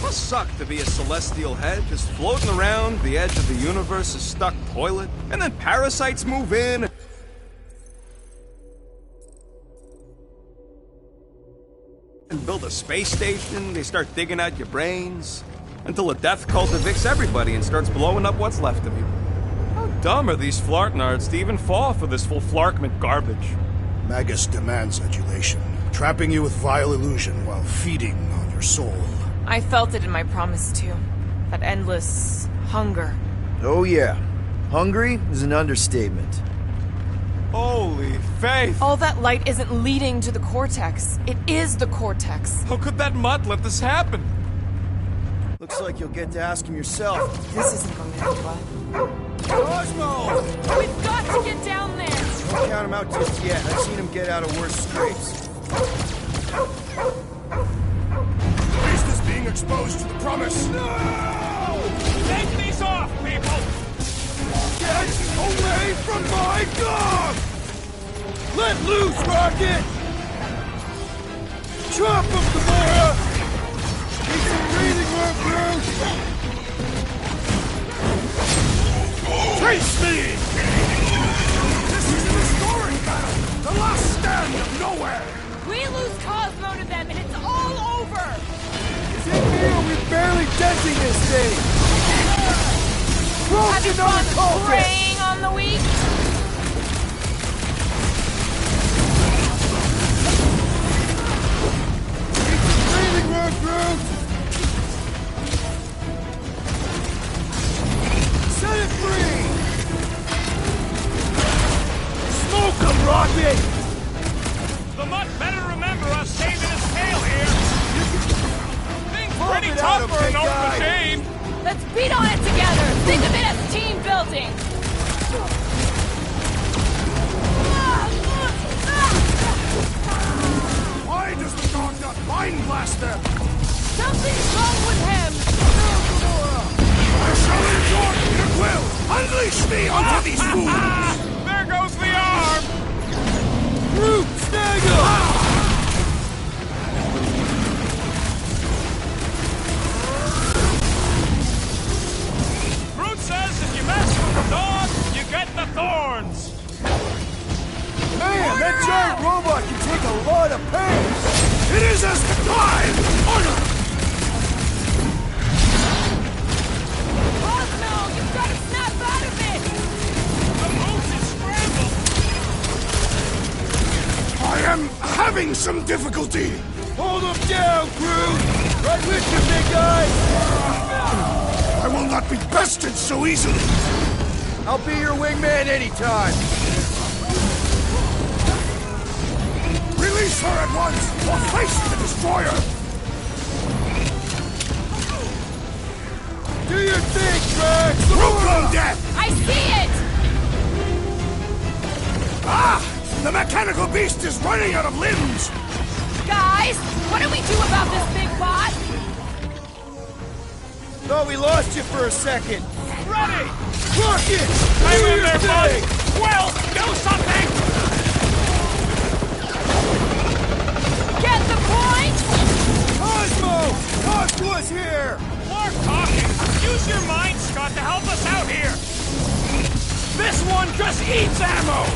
Must suck to be a celestial head, just floating around the edge of the universe's stuck toilet, and then parasites move in. And build a space station, they start digging out your brains, until a death cult evicts everybody and starts blowing up what's left of you. How dumb are these flartnards to even fall for this full flarkment garbage? Magus demands adulation, trapping you with vile illusion while feeding on your soul. I felt it in my promise too. That endless hunger. Oh yeah. Hungry is an understatement. Holy faith! All that light isn't leading to the cortex. It is the cortex. How could that mutt let this happen? Looks like you'll get to ask him yourself. This isn't going to end well. Cosmo! We've got to get down there! Don't count him out just yet. I've seen him get out of worse scrapes. The beast is being exposed to the promise. No! Take these off, people! Get away from my dog! Let loose, Rocket! Chop him, Gamora! Need some breathing room, Groot! Face me! This is an historic battle! The last stand of nowhere! We lose Cosmo to them and it's all over! Is it me or we barely denting this thing? Have you fun preying on the weak? Breathing room, Groot! Set it free! Smoke him, Rocket! The mutt better remember us saving his tail here! Thing's pretty it tough out, for an big old guy. machine! Let's beat on it together! Think of it as team building! Why does the dog not mind blast them? Something's wrong with him! I shall endure Peter Quill! Unleash me onto these fools! There goes the arm! Groot, snag him! Groot says if you mess with the dog, you get the thorns! Man, that giant robot can take a lot of pain! It is as time! Honor! Cosmo, you've got to snap out of it! The moose is scrambled! I am having some difficulty! Hold him down, Groot! Right with you, big guy! I will not be bested so easily! I'll be your wingman anytime! Release her at once, or face the destroyer! Do your thing, Drax! Brooklyn death! I see it! Ah! The mechanical beast is running out of limbs! Guys, what do we do about this big bot? Thought we lost you for a second. Ready! Lock it! I'm in there, buddy! Will, do something! Get the point? Cosmo! Talk to us here! More talking! Use your mind, Scott, to help us out here! This one just eats ammo!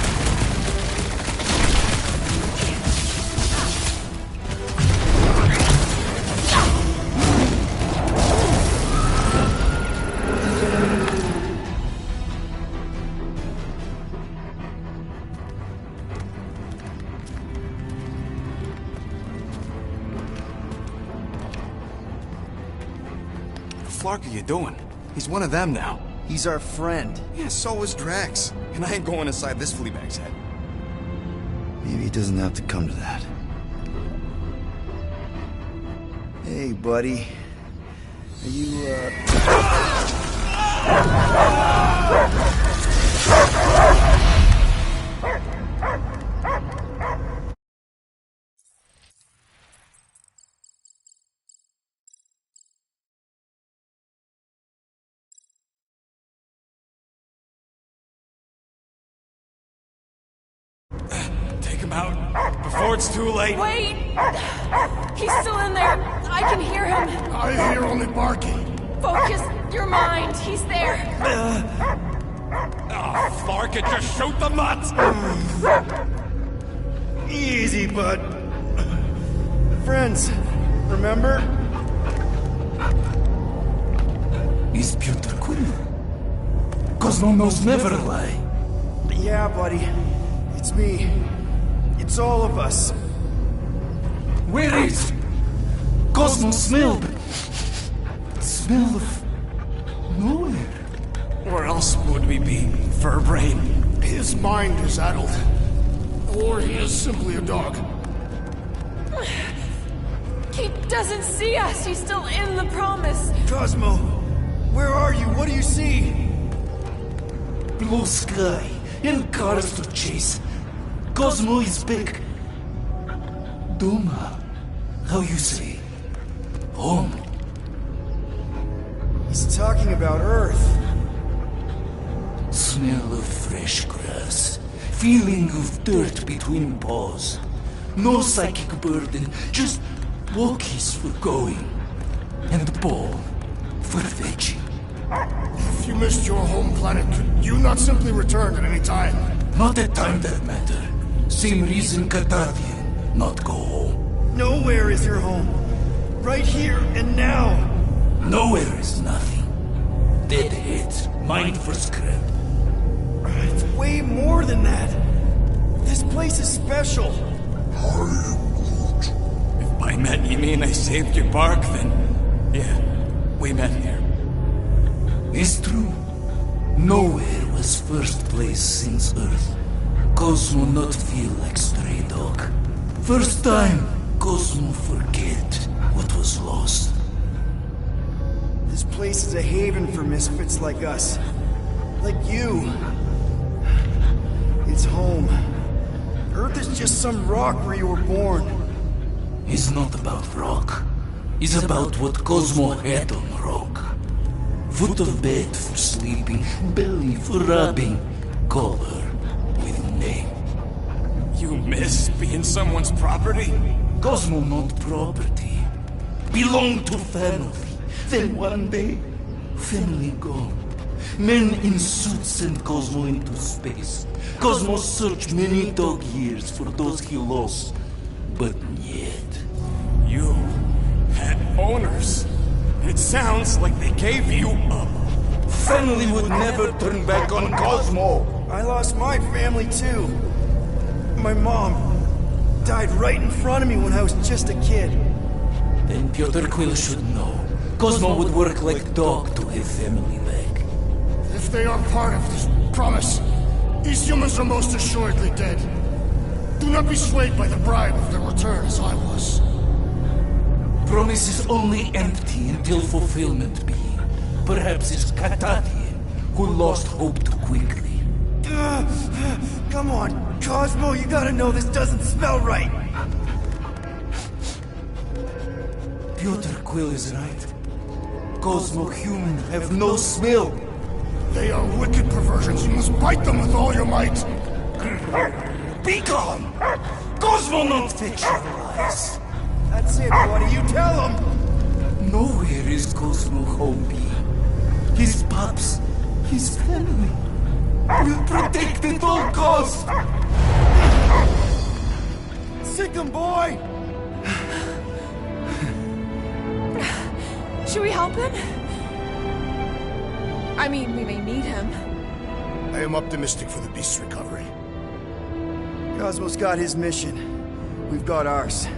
What are you doing? He's one of them now. He's our friend. Yeah, so is Drax. And I ain't going inside this flea bag's head. Maybe it doesn't have to come to that. Hey, buddy. Are you, Take him out before it's too late. Wait! He's still in there. I can hear him. I hear only barking. Focus your mind. He's there. Oh, Flark, it just shoot the nuts! Easy, bud. Friends, remember? He's Peter Quill. Cosmo knows never lie. Yeah, buddy. It's me. It's all of us. Where is Cosmo smelled? Smell of nowhere. Where else would we be, Furbrain? His mind is addled. Or he is simply a dog. He doesn't see us. He's still in the promise. Cosmo, where are you? What do you see? Blue sky and cars to chase. Cosmo is back. Doma, how you say? Home. He's talking about Earth. Smell of fresh grass. Feeling of dirt between paws. No psychic burden, just walkies for going. And the ball for fetching. If you missed your home planet, could you not simply return at any time? Not at time that matter. Same reason Cardathian, not go home. Nowhere is your home. Right here and now. Nowhere is nothing. Dead heads, mind for scrap. It's way more than that. This place is special. If by met you mean I saved your bark, then yeah, we met here. It's true. Nowhere was first place since Earth. Cosmo not feel like stray dog. First time, Cosmo forget what was lost. This place is a haven for misfits like us. Like you. It's home. Earth is just some rock where you were born. It's not about rock. It's about what Cosmo had on rock. Foot of bed for sleeping, belly for rubbing, color with name. You miss being someone's property? Cosmo not property. Belong to family. Then one day, family gone. Men in suits send Cosmo into space. Cosmo searched many dog years for those he lost, but yet. You had owners. It sounds like they gave you up. Family would never turn back on Cosmo. I lost my family too. My mom died right in front of me when I was just a kid. Then Peter Quill should know. Cosmo would work like dog to have family back. If they are part of this promise, these humans are most assuredly dead. Do not be swayed by the bribe of their return as I was. Promise is only empty until fulfillment be. Perhaps it's Katati who lost hope too quickly. Come on, Cosmo, you gotta know this doesn't smell right. Piotr Quill is right. Cosmo human have no smell. They are wicked perversions. You must bite them with all your might. Be gone! Cosmo not fictionalize. That's it, buddy. You tell him. Nowhere is Cosmo home be. His pups, his family, will protect at all costs. Sick him, boy! Should we help him? I mean, we may need him. I am optimistic for the beast's recovery. Cosmo's got his mission. We've got ours.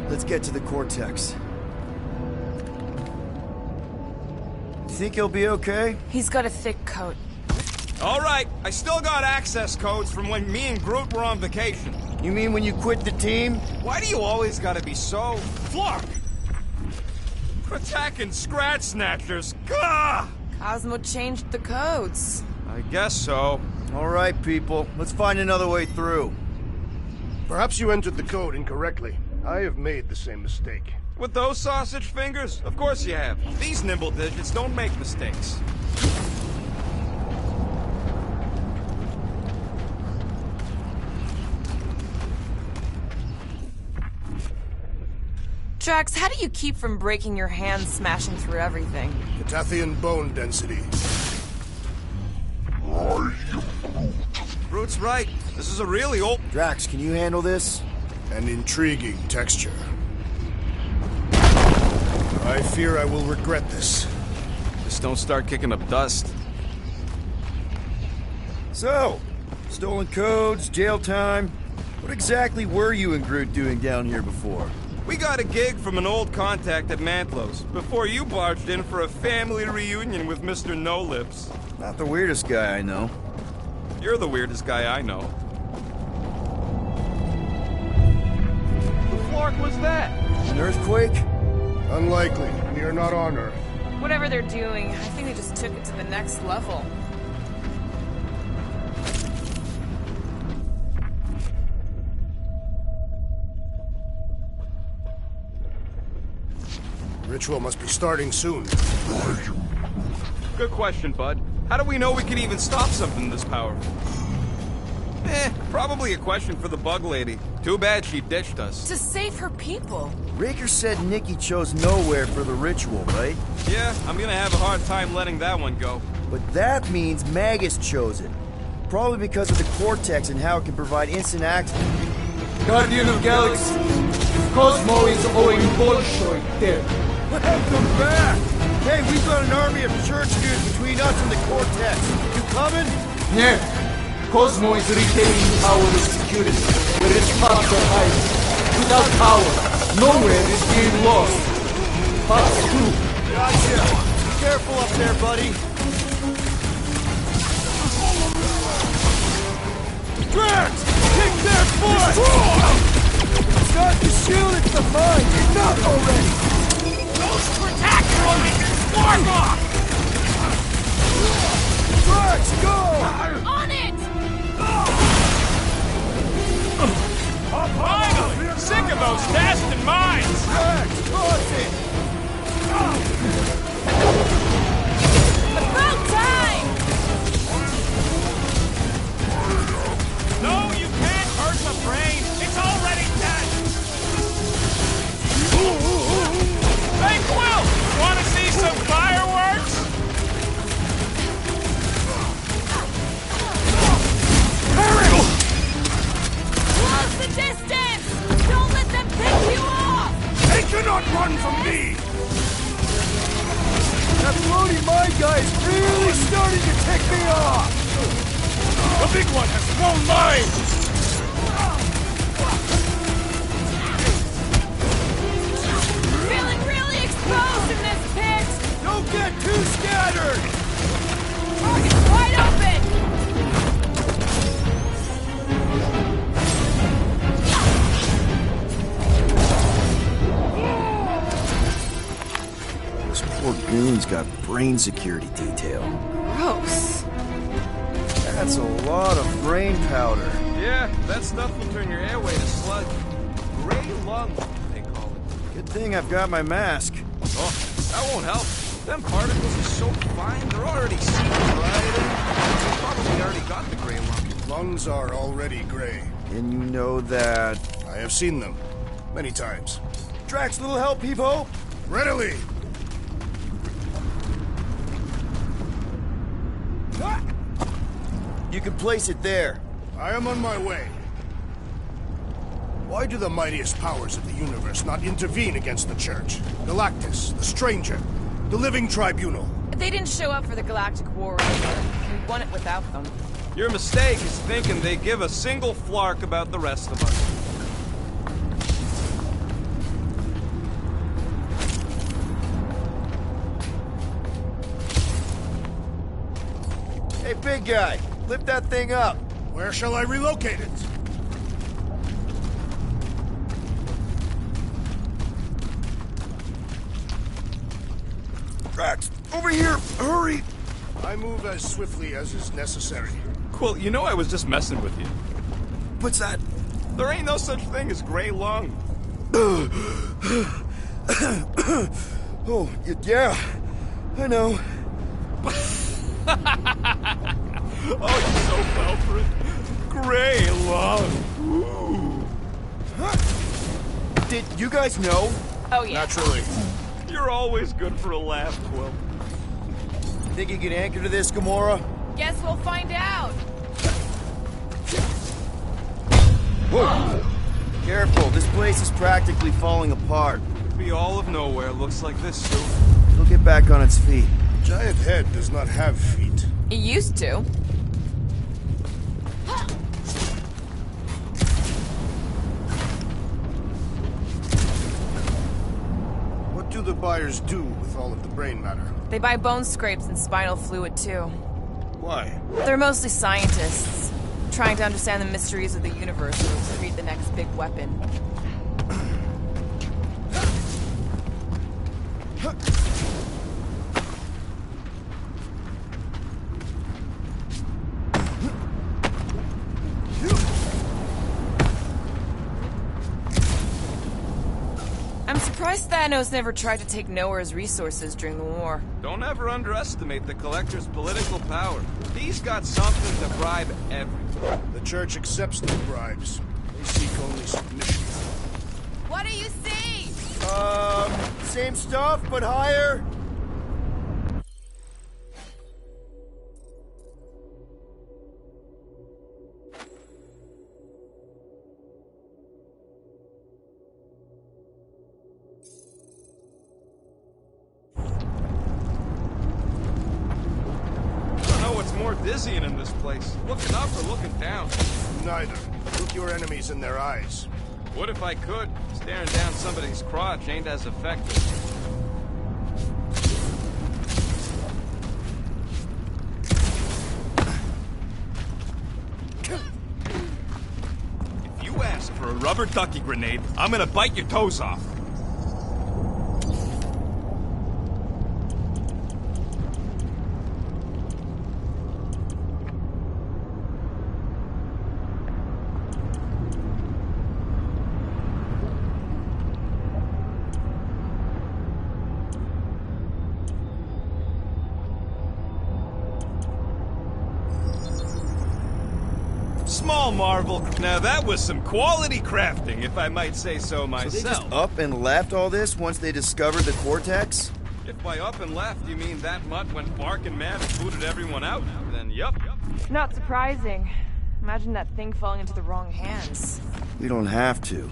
Let's get to the Cortex. You think he'll be okay? He's got a thick coat. All right, I still got access codes from when me and Groot were on vacation. You mean when you quit the team? Why do you always gotta be so... Flark! Attacking Scratch Snatchers! Gah! Cosmo changed the codes. I guess so. All right, people. Let's find another way through. Perhaps you entered the code incorrectly. I have made the same mistake. With those sausage fingers? Of course you have. These nimble digits don't make mistakes. Drax, how do you keep from breaking your hands smashing through everything? Catathian bone density. Groot's right. This is a really old... Drax, can you handle this? An intriguing texture. I fear I will regret this. Just don't start kicking up dust. So, stolen codes, jail time. What exactly were you and Groot doing down here before? We got a gig from an old contact at Mantlo's before you barged in for a family reunion with Mr. No-Lips. Not the weirdest guy I know. You're the weirdest guy I know. The flark was that? An earthquake? Unlikely. We are not on Earth. Whatever they're doing, I think they just took it to the next level. Ritual must be starting soon. Good question, bud. How do we know we can even stop something this powerful? Probably a question for the bug lady. Too bad she ditched us. To save her people. Raker said Nikki chose nowhere for the ritual, right? Yeah, I'm gonna have a hard time letting that one go. But that means Magus chose it. Probably because of the Cortex and how it can provide instant access. Guardian of Galaxy, Cosmo is owing Bolshoi there. Welcome back! Hey, we've got an army of church dudes between us and the Cortex. You coming? Yeah. Cosmo is retaining power and security, where its pops are hiding. Without power, nowhere is being lost. Pops too. Gotcha. Be careful up there, buddy. Drax! Kick their butt! It's not the shield, it's the mind! Enough already! Those spectacular spark off! Drax, go! On it! Finally! Sick of those dasting mines! Drax, toss it! About time! No, you can't hurt the brain! It's already dead! Hey, Quill! Wanna see some fireworks? Hurry! Close the distance! Don't let them pick you off! They cannot run from me! That floating mine guy is really starting to tick me off! The big one has thrown mine! Feeling really exposed in this pit! Don't get too scattered! Target's wide open! poor goons got brain security detail. Gross. That's a lot of brain powder. Yeah, that stuff will turn your airway to sludge. Gray lung, they call it. Good thing I've got my mask. Oh, that won't help. Them particles are so fine, they're already seeping right in. You probably already got the gray lung. Lungs are already gray. And you know that... I have seen them. Many times. Drax, little help, Peepo! Readily! You can place it there. I am on my way. Why do the mightiest powers of the universe not intervene against the Church? Galactus, the Stranger, the Living Tribunal. They didn't show up for the Galactic War either. We won it without them. Your mistake is thinking they give a single flark about the rest of us. Hey, big guy, lift that thing up. Where shall I relocate it? Drax, over here, hurry! I move as swiftly as is necessary. Quill, you know I was just messing with you. What's that? There ain't no such thing as gray lung. Oh, yeah, I know. Oh, you so fell for it. Gray lung. Did you guys know? Oh, yeah. Naturally. You're always good for a laugh, Quill. Think you can anchor to this, Gamora? Guess we'll find out. Whoa! Careful, this place is practically falling apart. Be all of nowhere looks like this soon. It'll get back on its feet. Giant head does not have feet. It used to. What do the buyers do with all of the brain matter? They buy bone scrapes and spinal fluid, too. Why? They're mostly scientists, trying to understand the mysteries of the universe or create the next big weapon. I'm surprised Thanos never tried to take Nowhere's resources during the war. Don't ever underestimate the Collector's political power. He's got something to bribe everyone. The Church accepts no bribes. They seek only submission. What do you see? Same stuff, but higher. Dizzying in this place. Looking up or looking down? Neither. Look your enemies in their eyes. What if I could? Staring down somebody's crotch ain't as effective. If you ask for a rubber ducky grenade, I'm gonna bite your toes off. Small marvel. Now that was some quality crafting, if I might say so myself. So they just up and left all this once they discovered the Cortex? If by up and left you mean that mutt went barking mad and booted everyone out, then yup. Not surprising. Imagine that thing falling into the wrong hands. We don't have to.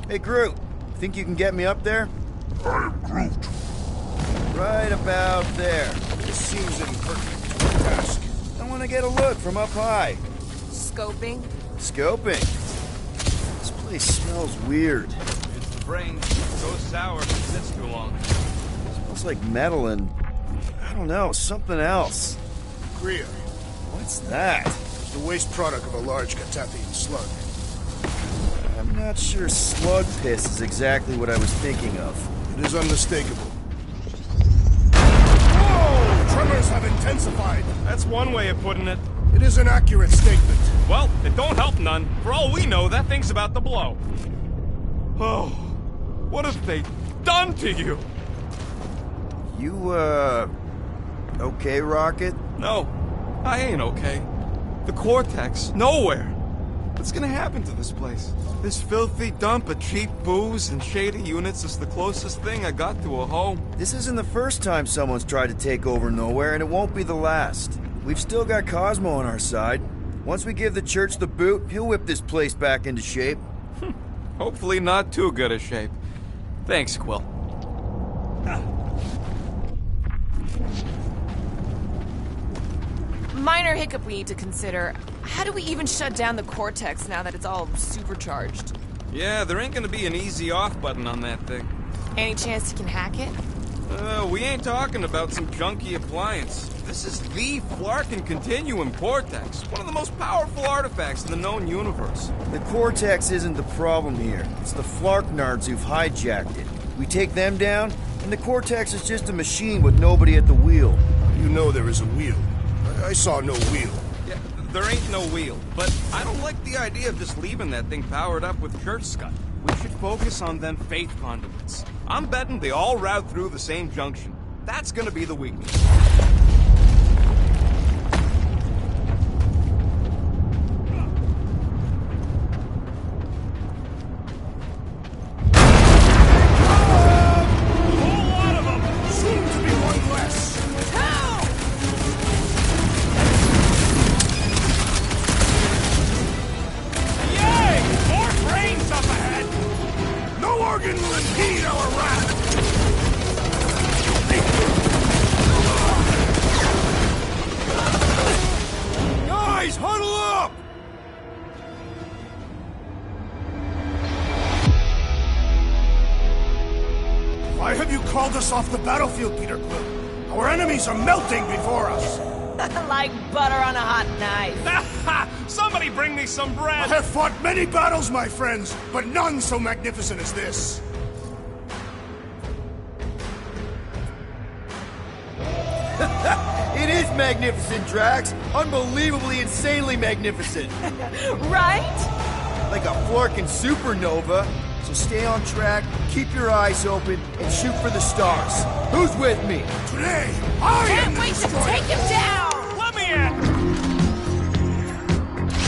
Hey, Groot. Think you can get me up there? I am Groot. Right about there. This seems imperfect to the task. I want to get a look from up high. Scoping? Scoping? This place smells weird. It's the brain. It goes sour if it sits too long. It smells like metal and... I don't know, something else. Kriya. What's that? It's the waste product of a large Catathian slug. I'm not sure slug piss is exactly what I was thinking of. It is unmistakable. Whoa! Tremors have intensified. That's one way of putting it. It is an accurate statement. Well, it don't help none. For all we know, that thing's about to blow. Oh, what have they done to you? You, okay, Rocket? No, I ain't okay. The Cortex, nowhere. What's gonna happen to this place? This filthy dump of cheap booze and shady units is the closest thing I got to a home. This isn't the first time someone's tried to take over Nowhere, and it won't be the last. We've still got Cosmo on our side. Once we give the church the boot, he'll whip this place back into shape. Hopefully not too good a shape. Thanks, Quill. Minor hiccup we need to consider. How do we even shut down the Cortex now that it's all supercharged? Yeah, there ain't gonna be an easy off button on that thing. Any chance you can hack it? We ain't talking about some junky appliance. This is the Flarkin Continuum Cortex, one of the most powerful artifacts in the known universe. The Cortex isn't the problem here. It's the Flarknards who've hijacked it. We take them down, and the Cortex is just a machine with nobody at the wheel. You know there is a wheel. I saw no wheel. Yeah, there ain't no wheel, but I don't like the idea of just leaving that thing powered up with church scud. We should focus on them faith conduits. I'm betting they all route through the same junction. That's gonna be the weakness. Why have you called us off the battlefield, Peter Quill? Our enemies are melting before us. Like butter on a hot knife. Somebody bring me some bread! I have fought many battles, my friends, but none so magnificent as this. It is magnificent, Drax. Unbelievably, insanely magnificent. Right? Like a Flarkin supernova. So stay on track, keep your eyes open, and shoot for the stars. Who's with me? Today, I can't wait to take him down! Let me in!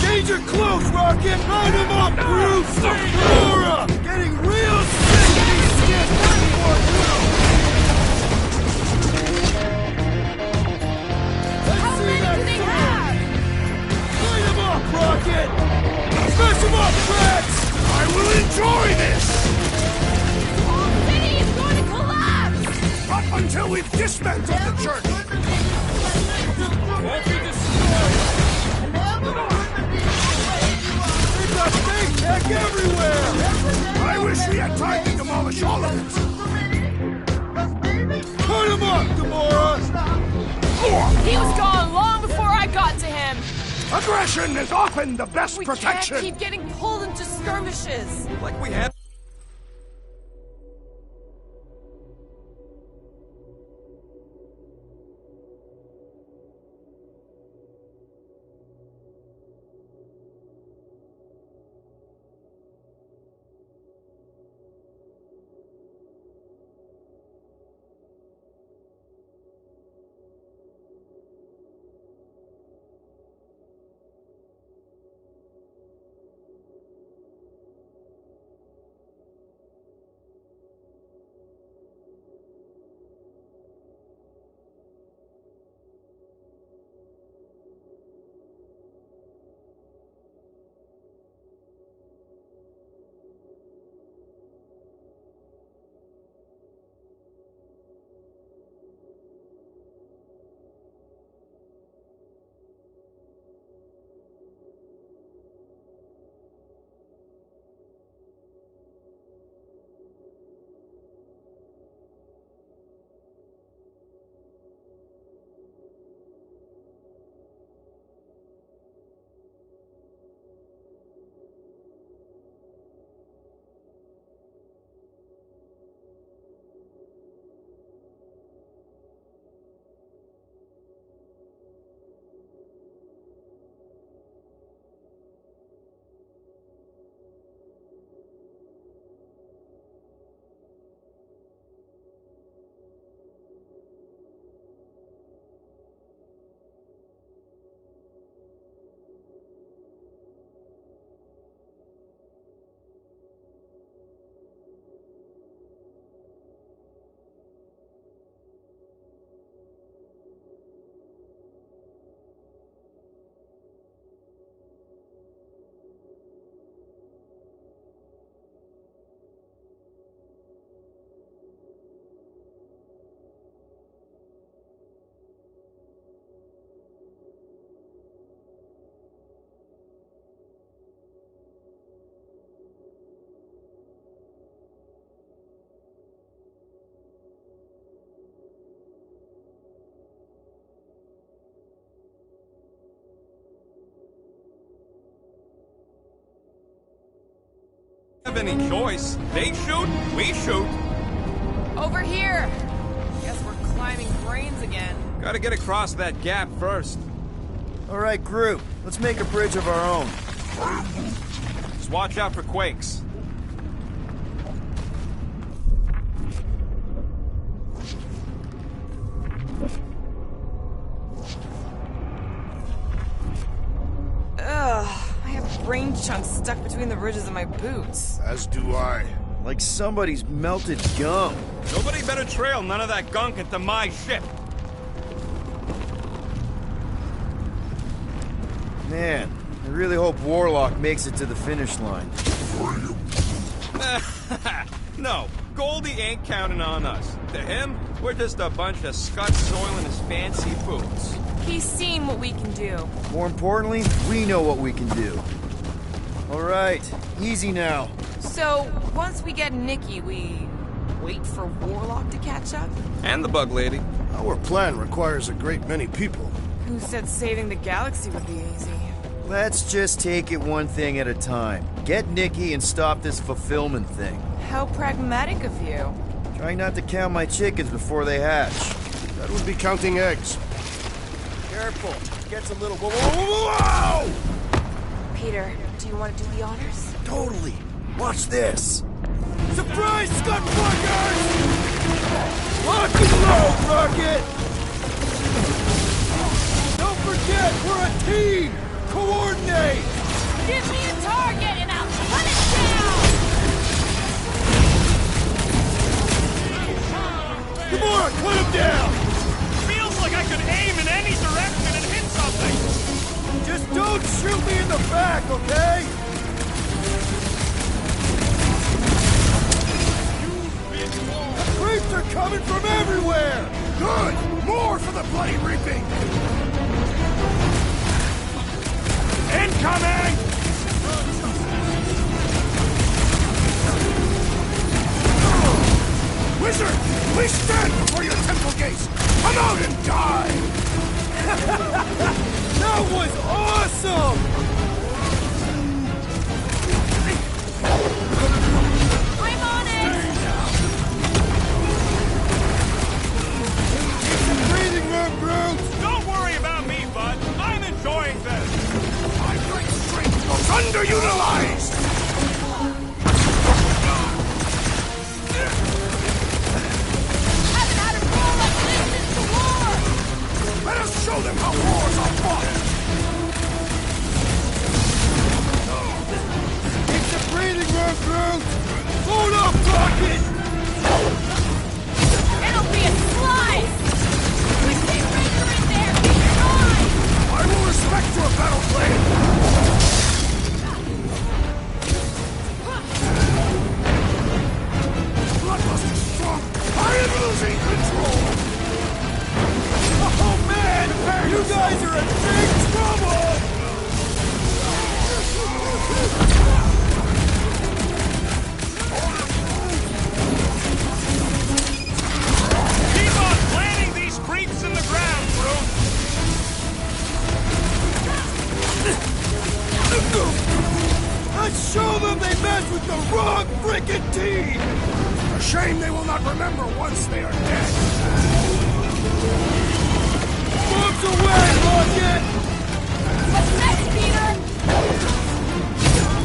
Danger close, Rocket! Line him up, Bruce! Aurora! Getting real sick of these skins! Let's see that do they have? Line him up, Rocket! Smash him up, Drax! I will enjoy this! The whole city is going to collapse! Not until we've dismantled the church! Won't be destroyed! We've got big tech everywhere! I wish we had time to demolish all of it! Put him up, Gamora! He was gone long before I got to him! Aggression is often the best protection! We can't keep getting pulled into skirmishes! Like we had... have any choice. They shoot, we shoot. Over here! Guess we're climbing brains again. Gotta get across that gap first. All right, group. Let's make a bridge of our own. Just watch out for quakes. Ugh, I have brain chunks stuck between the ridges of my boots. As do I. Like somebody's melted gum. Nobody better trail none of that gunk into my ship. Man, I really hope Warlock makes it to the finish line. No, Goldie ain't counting on us. To him, we're just a bunch of scut soiling his fancy boots. He's seen what we can do. More importantly, we know what we can do. All right, easy now. So, once we get Nikki, we wait for Warlock to catch up? And the bug lady. Our plan requires a great many people. Who said saving the galaxy would be easy? Let's just take it one thing at a time. Get Nikki and stop this fulfillment thing. How pragmatic of you. Trying not to count my chickens before they hatch. That would be counting eggs. Careful. It gets a little... Whoa! Peter, do you want to do the honors? Totally. Watch this. Surprise, Scud Fuckers! Lock and load, Rocket! Don't forget, we're a team! Coordinate! Give me a target and I'll cut it down! Come on, cut him down! Feels like I could aim in any direction and hit something! Just don't shoot me in the back, okay? The creeps are coming from everywhere! Good! More for the bloody reaping! Incoming! Wizard! Please stand before your temple gates! Come out and die! That was awesome! I'm on it! Keep some breathing room, Groot! Don't worry about me, bud. I'm enjoying this. My great strength goes underutilized! Haven't had a roll like this since the war! Let us show them how wars are fought! Keep some breathing room, Groot! Load up, Rocket! It'll be a slice! Quick, take Ranger in there! Keep your eye! I will respect your battle plan! Bloodluster's strong! I am losing control! Oh man! You guys are in big trouble! Keep on planting these creeps in the ground, Groot. Let's show them they messed with the wrong frickin' team! A shame they will not remember once they are dead. Bombs away, Rocket! What's next, Peter?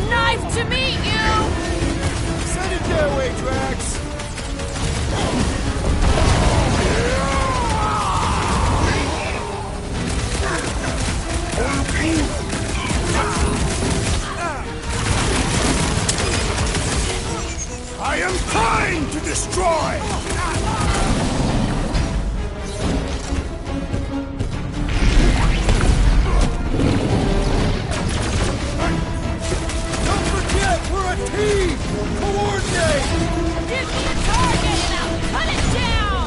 Knife to meet you! Send it their way, Drax! I am trying to destroy! Don't forget, we're a team! Coordinate! Give me a target and I'll cut it down!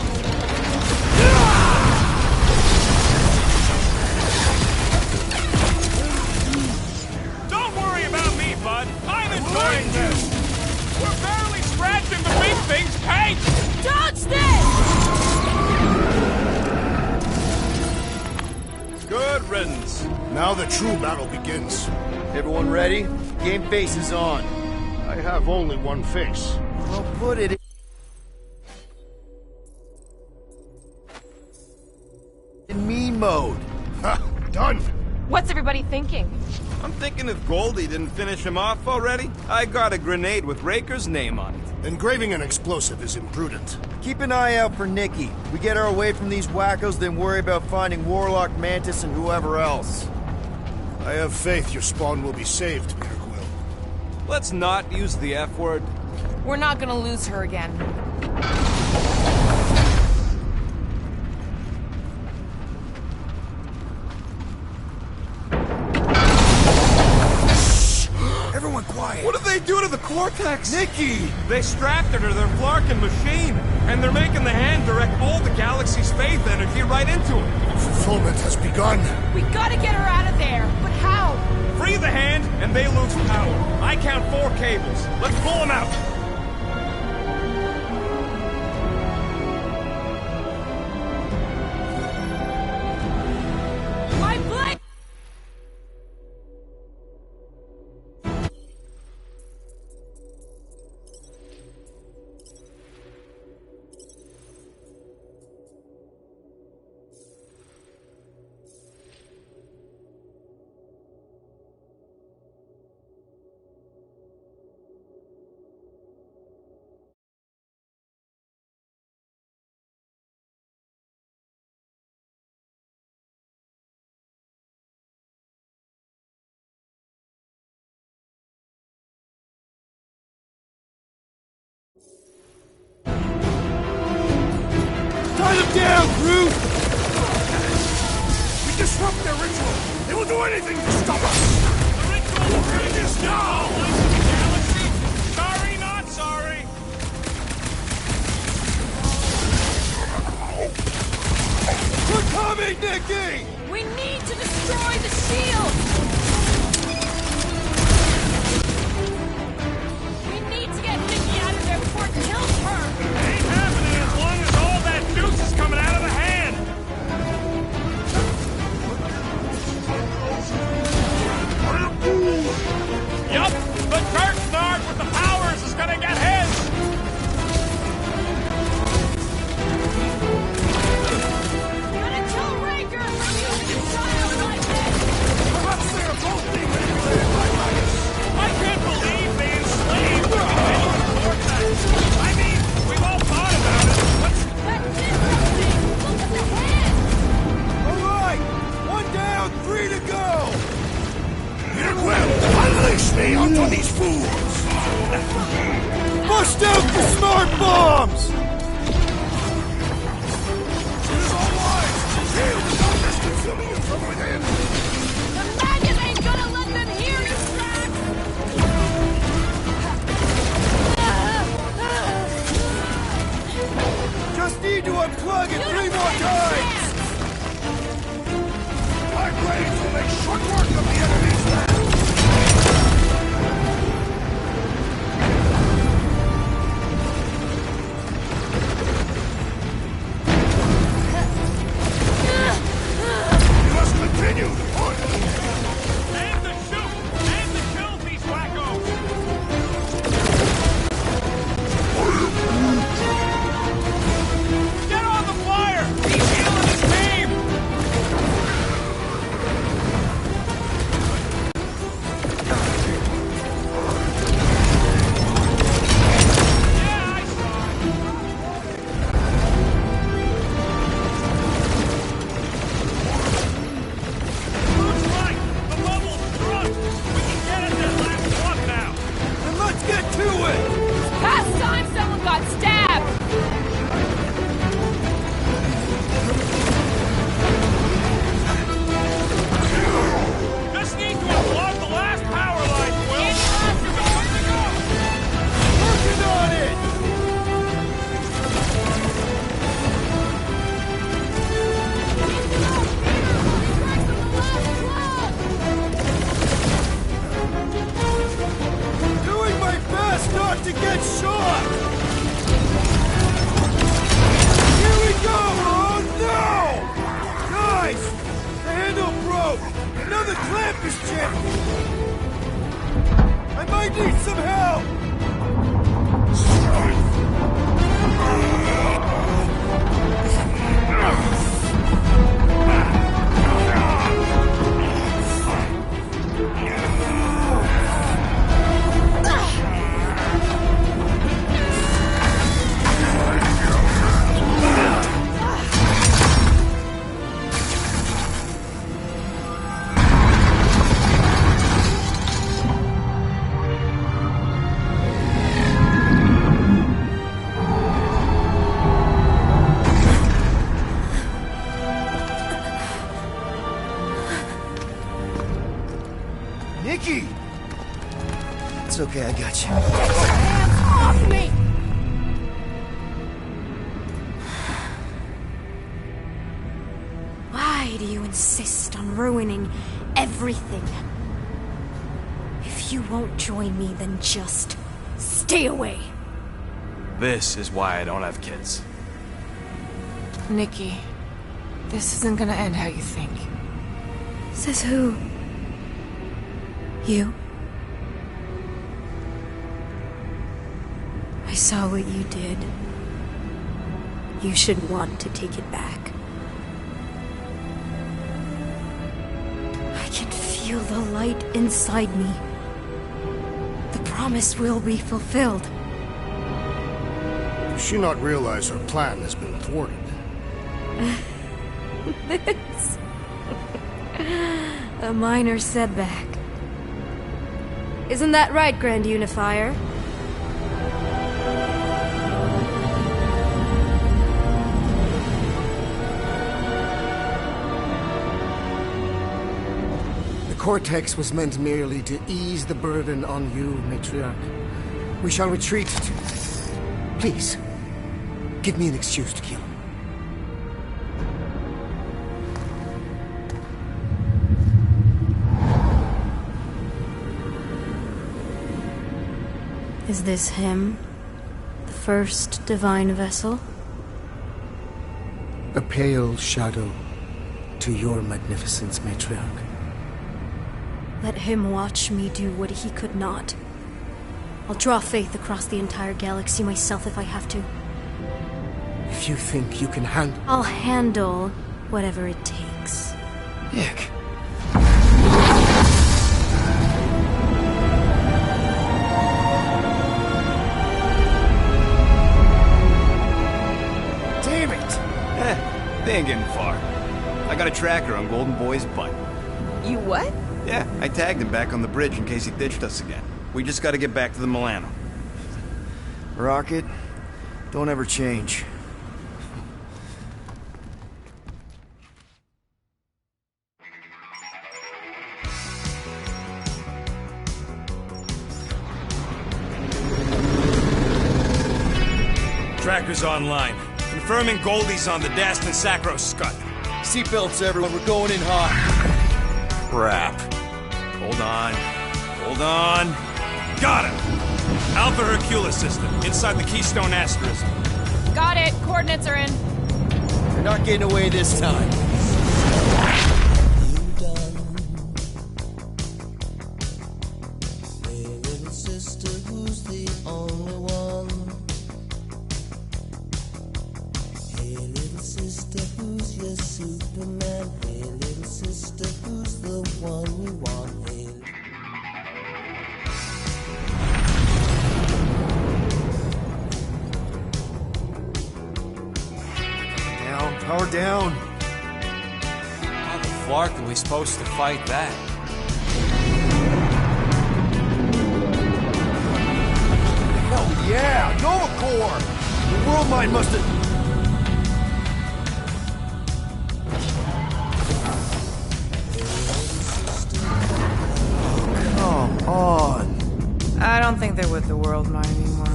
Don't worry about me, bud. I'm enjoying this. We're barely scratching the big thing's paint. Dodge this! Good riddance. Now the true battle begins. Everyone ready? Game face is on. I have only one face. Well, put it in mean mode. Ha! Done! What's everybody thinking? I'm thinking if Goldie didn't finish him off already, I got a grenade with Raker's name on it. Engraving an explosive is imprudent. Keep an eye out for Nikki. We get her away from these wackos, then worry about finding Warlock, Mantis, and whoever else. I have faith your spawn will be saved, Peter Quill. Let's not use the F word. We're not gonna lose her again. Everyone quiet. What did they do to the Cortex? Nikki! They strapped her to their Flarkin machine, and they're making the hand direct all the galaxy's faith energy right into it. Fulfillment has begun. We gotta get her out of there, but how? Free the hand, and they lose power. I count 4 cables. Let's pull them out. My blade! Tie them down, Groot! We disrupt their ritual. They will do anything to stop us. The ritual begins now! Galaxy, sorry, not sorry. We're coming, Nikki! We need to destroy the shield! We need to get Nikki out of there before it kills her! Ain't happening as long as all that juice is coming out of the hand. Yup, the Kirksnard with the powers is gonna get his. Gotta tell Raker from using a child like this! Perhaps they are both being manipulated by Magus. I can't believe they enslaved the continuous vortex. I mean, we've all thought about it. What's That did something! Look at the head! All right! 1 down, 3 to go! Peter Quill, unleash me onto these fools! Bust out the smart bombs! It is all wise! Shield the darkness consuming you from within! The maggot ain't gonna let them hear you, Drax! Just need to unplug it 3 more times! My blades will make short work of the enemy's land! We must continue the push! aim to shoot? Aim to kill these wackos. Get on the flyer. He's healing his team. Nikki! It's okay, I got you. Hands off me! Why do you insist on ruining everything? If you won't join me, then just stay away. This is why I don't have kids. Nikki, this isn't gonna end how you think. Says who? You? I saw what you did. You should want to take it back. I can feel the light inside me. The promise will be fulfilled. Does she not realize her plan has been thwarted? This... a minor setback. Isn't that right, Grand Unifier? The Cortex was meant merely to ease the burden on you, Matriarch. We shall retreat. Please, give me an excuse to kill. Is this him? The first divine vessel? A pale shadow to your magnificence, Matriarch. Let him watch me do what he could not. I'll draw faith across the entire galaxy myself if I have to. If you think you can handle... I'll handle whatever it takes. Nick. Damn it! They ain't getting far. I got a tracker on Golden Boy's butt. You what? Yeah, I tagged him back on the bridge in case he ditched us again. We just gotta get back to the Milano. Rocket, don't ever change. Tracker's online. Confirming Goldie's on the Dast and Sacro Scut. Seatbelts, everyone. We're going in hot. Crap. Hold on. Hold on. Got him! Alpha Hercules system, inside the Keystone Asterism. Got it. Coordinates are in. You're not getting away this time. Power down. How the flark are we supposed to fight that? Hell yeah! Nova Corps! The world mind must have... Come on. I don't think they're with the world mine anymore.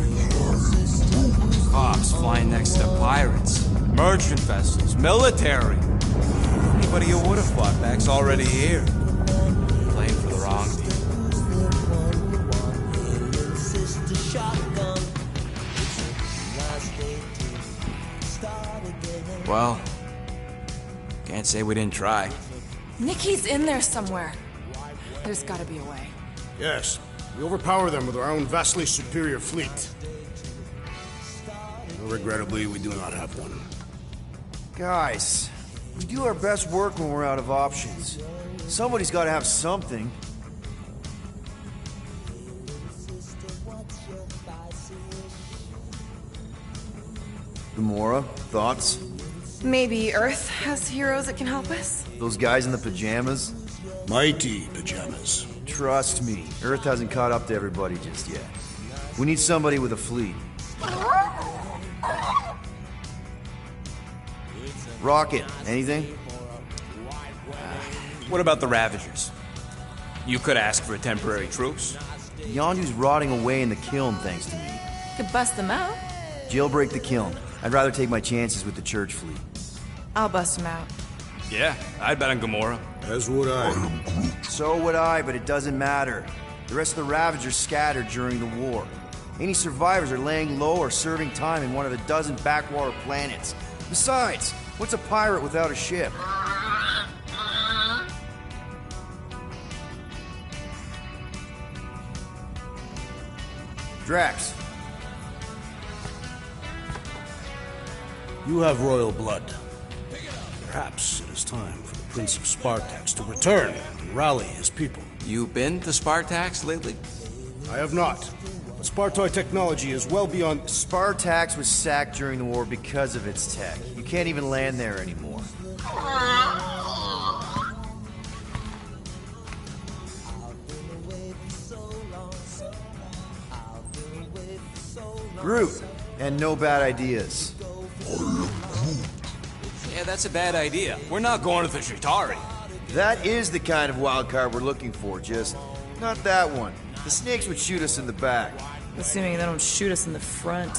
Cops flying next to pirates, merchant vessels, military. Anybody who would have fought back's already here. Playing for the wrong team. Well, can't say we didn't try. Nikki's in there somewhere. There's gotta be a way. Yes. We overpower them with our own vastly superior fleet. Regrettably, we do not have one. Guys, we do our best work when we're out of options. Somebody's got to have something. Gamora, thoughts? Maybe Earth has heroes that can help us? Those guys in the pajamas? Mighty pajamas. Trust me, Earth hasn't caught up to everybody just yet. We need somebody with a fleet. Rocket, anything? What about the Ravagers? You could ask for a temporary truce. Yondu's rotting away in the kiln thanks to me. Could bust them out. Jailbreak the kiln. I'd rather take my chances with the church fleet. I'll bust them out. Yeah, I'd bet on Gamora. As would I. So would I, but it doesn't matter. The rest of the Ravagers scattered during the war. Any survivors are laying low or serving time in one of the dozen backwater planets. Besides, what's a pirate without a ship? Drax. You have royal blood. Perhaps it is time for the Prince of Spartax to return and rally his people. You been to Spartax lately? I have not. But Spartoid technology is well beyond... Spartax was sacked during the war because of its tech. You can't even land there anymore. Groot, and no bad ideas. Yeah, that's a bad idea. We're not going to the Chitauri. That is the kind of wild card we're looking for, just not that one. The snakes would shoot us in the back. Assuming they don't shoot us in the front.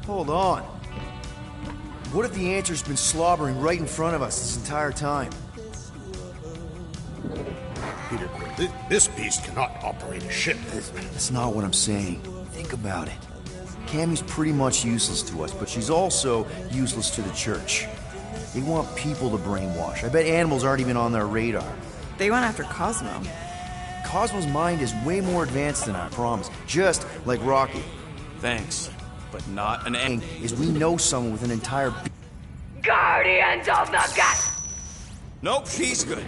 Hold on. What if the answer's been slobbering right in front of us this entire time? Peter, this beast cannot operate a ship. That's not what I'm saying. Think about it. Cammy's pretty much useless to us, but she's also useless to the church. They want people to brainwash. I bet animals aren't even on their radar. They went after Cosmo. Cosmo's mind is way more advanced than I promise. Just like Rocky. Thanks, but not an Thing is, we know someone with an entire... Guardians of the Galaxy! Nope, she's good.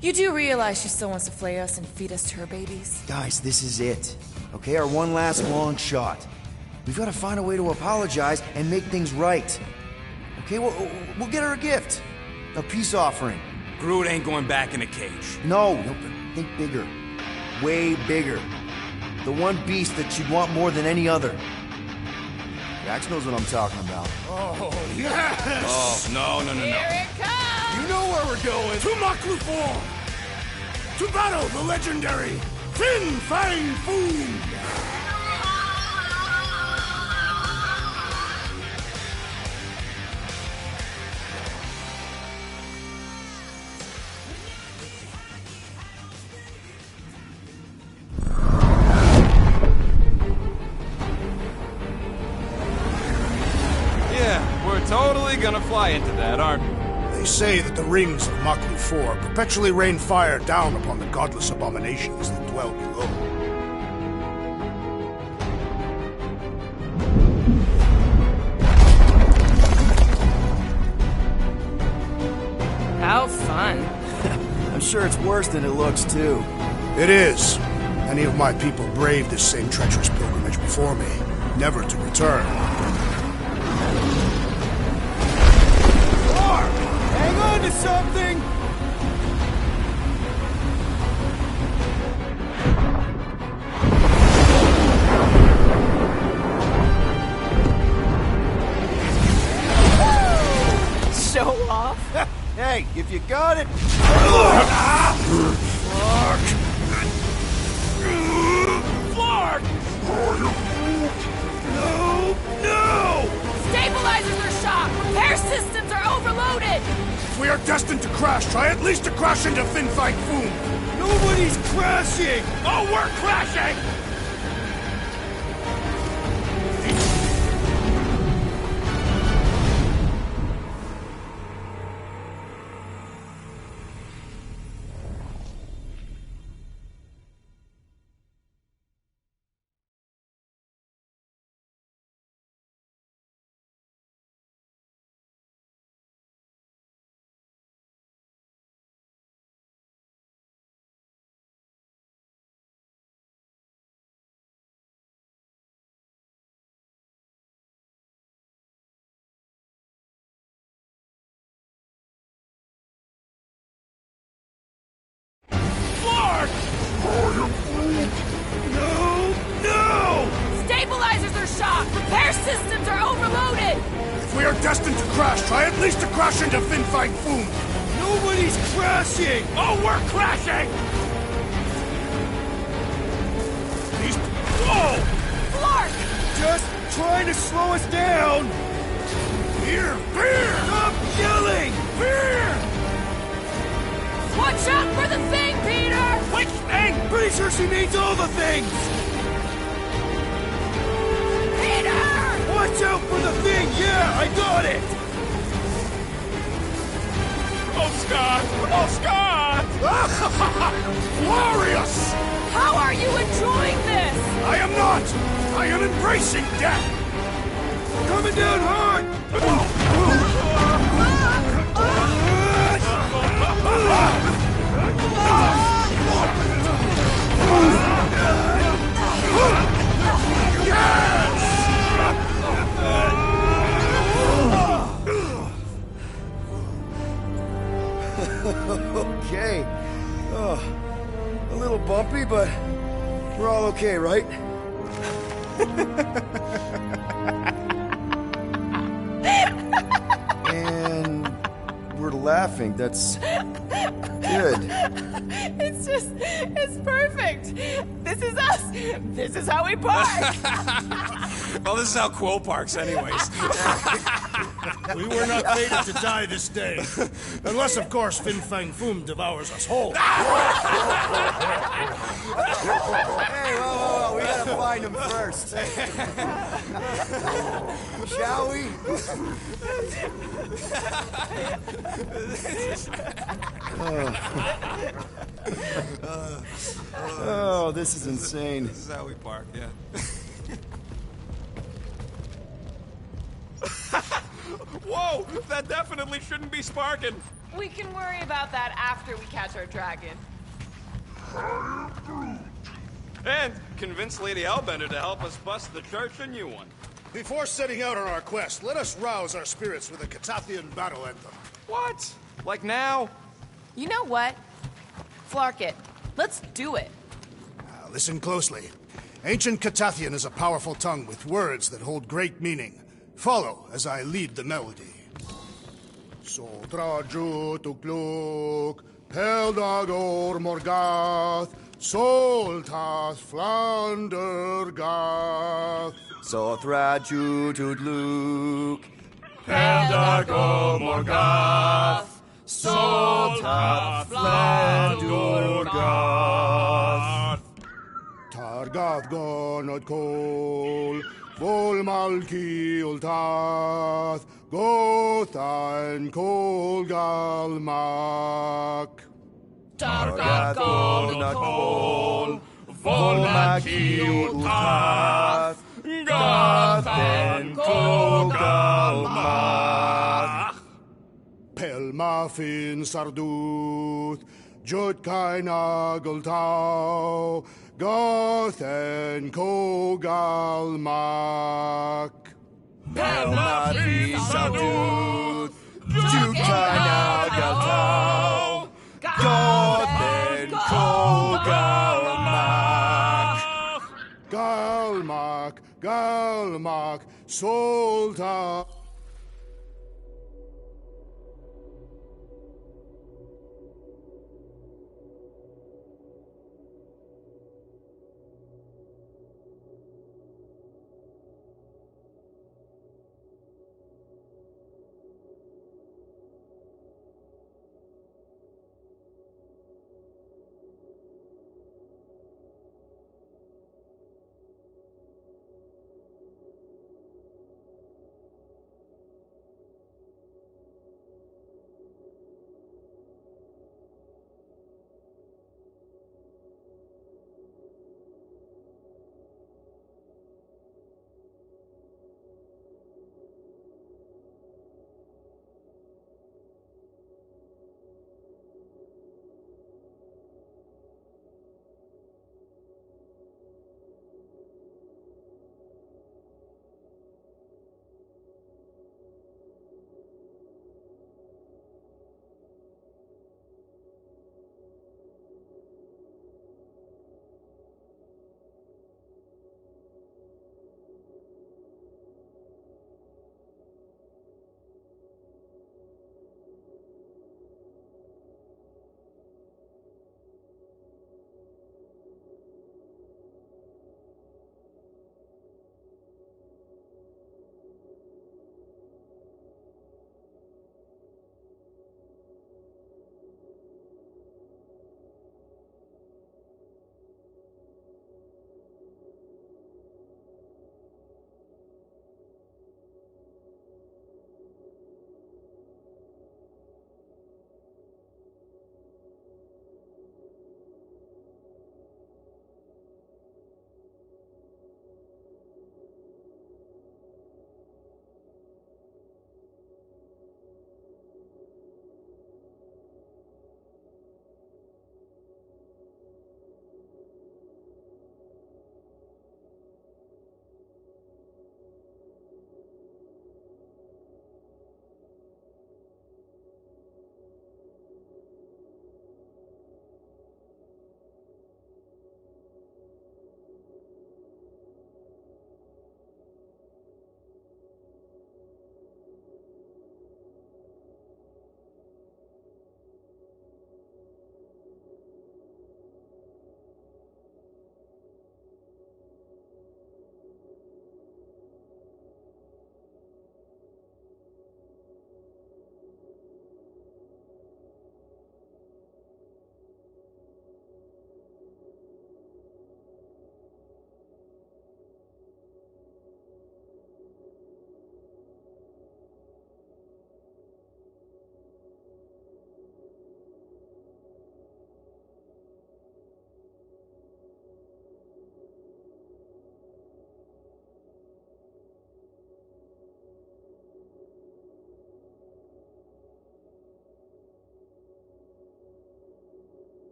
You do realize she still wants to flay us and feed us to her babies? Guys, this is it. Okay, our one last long shot. We've got to find a way to apologize and make things right. Okay, we'll get her a gift. A peace offering. Groot ain't going back in a cage. No, think bigger. Way bigger. The one beast that she'd want more than any other. Drax knows what I'm talking about. Oh, yes! Oh, no. Here it comes! You know where we're going. To Maklu 4! To battle the legendary Fin Fang Foom! Yeah, we're totally gonna fly into that, aren't we? They say that the rings of Maklu 4 perpetually rain fire down upon the godless abominations that dwell below. How fun. I'm sure it's worse than it looks, too. It is. Many of my people braved this same treacherous pilgrimage before me, never to return. Hang on to something! Show off. Hey, if you got it... Flark! No! Stabilizers are shot! Repair systems are overloaded! If we are destined to crash, try at least to crash into Fin Fang Foom! Nobody's crashing! Oh, we're crashing! systems are overloaded! If we are destined to crash, try at least to crash into Fin Fang Foom! Nobody's crashing! Oh, we're crashing! These... Whoa! Clark! Just trying to slow us down! Fear! Fear! Stop yelling! Fear! Watch out for the thing, Peter! Which thing? Pretty sure she means all the things! Peter! Watch out for the thing! Yeah, I got it! Oh, Scott! Oh, Scott! Glorious! How are you enjoying this? I am not! I am embracing death! Coming down hard! Okay. Oh, a little bumpy, but we're all okay, right? And we're laughing. That's good. It's perfect. This is us. This is how we park. Well, this is how Quill parks anyways. We were not fated to die this day. Unless, of course, Fin Fang Foom devours us whole. Hey, whoa, we gotta find him first. Shall we? Oh, this is insane. This is how we park, yeah. Whoa! That definitely shouldn't be sparking! We can worry about that after we catch our dragon. And convince Lady Hellbender to help us bust the church a new one. Before setting out on our quest, let us rouse our spirits with a Catathian battle anthem. What? Like now? You know what? Flark it. Let's do it. Listen closely. Ancient Catathian is a powerful tongue with words that hold great meaning. Follow as I lead the melody. Sotraju tukluk, peldagor morgath, soltath flandergath. Sothraju tudluk, Peldago Morgath, Soltath Flandurgath. Targath gonod kol, vol malki ultath, gothan kol galmak. Targath gonod kol, vol malki ultath, gothan kol galmak. Pelmafin sarduth, jut kain agultau, gothen kogalmak. Pelmafin sarduth, jut kain agultau, gothen kogalmak. Galmak, galmak, solta.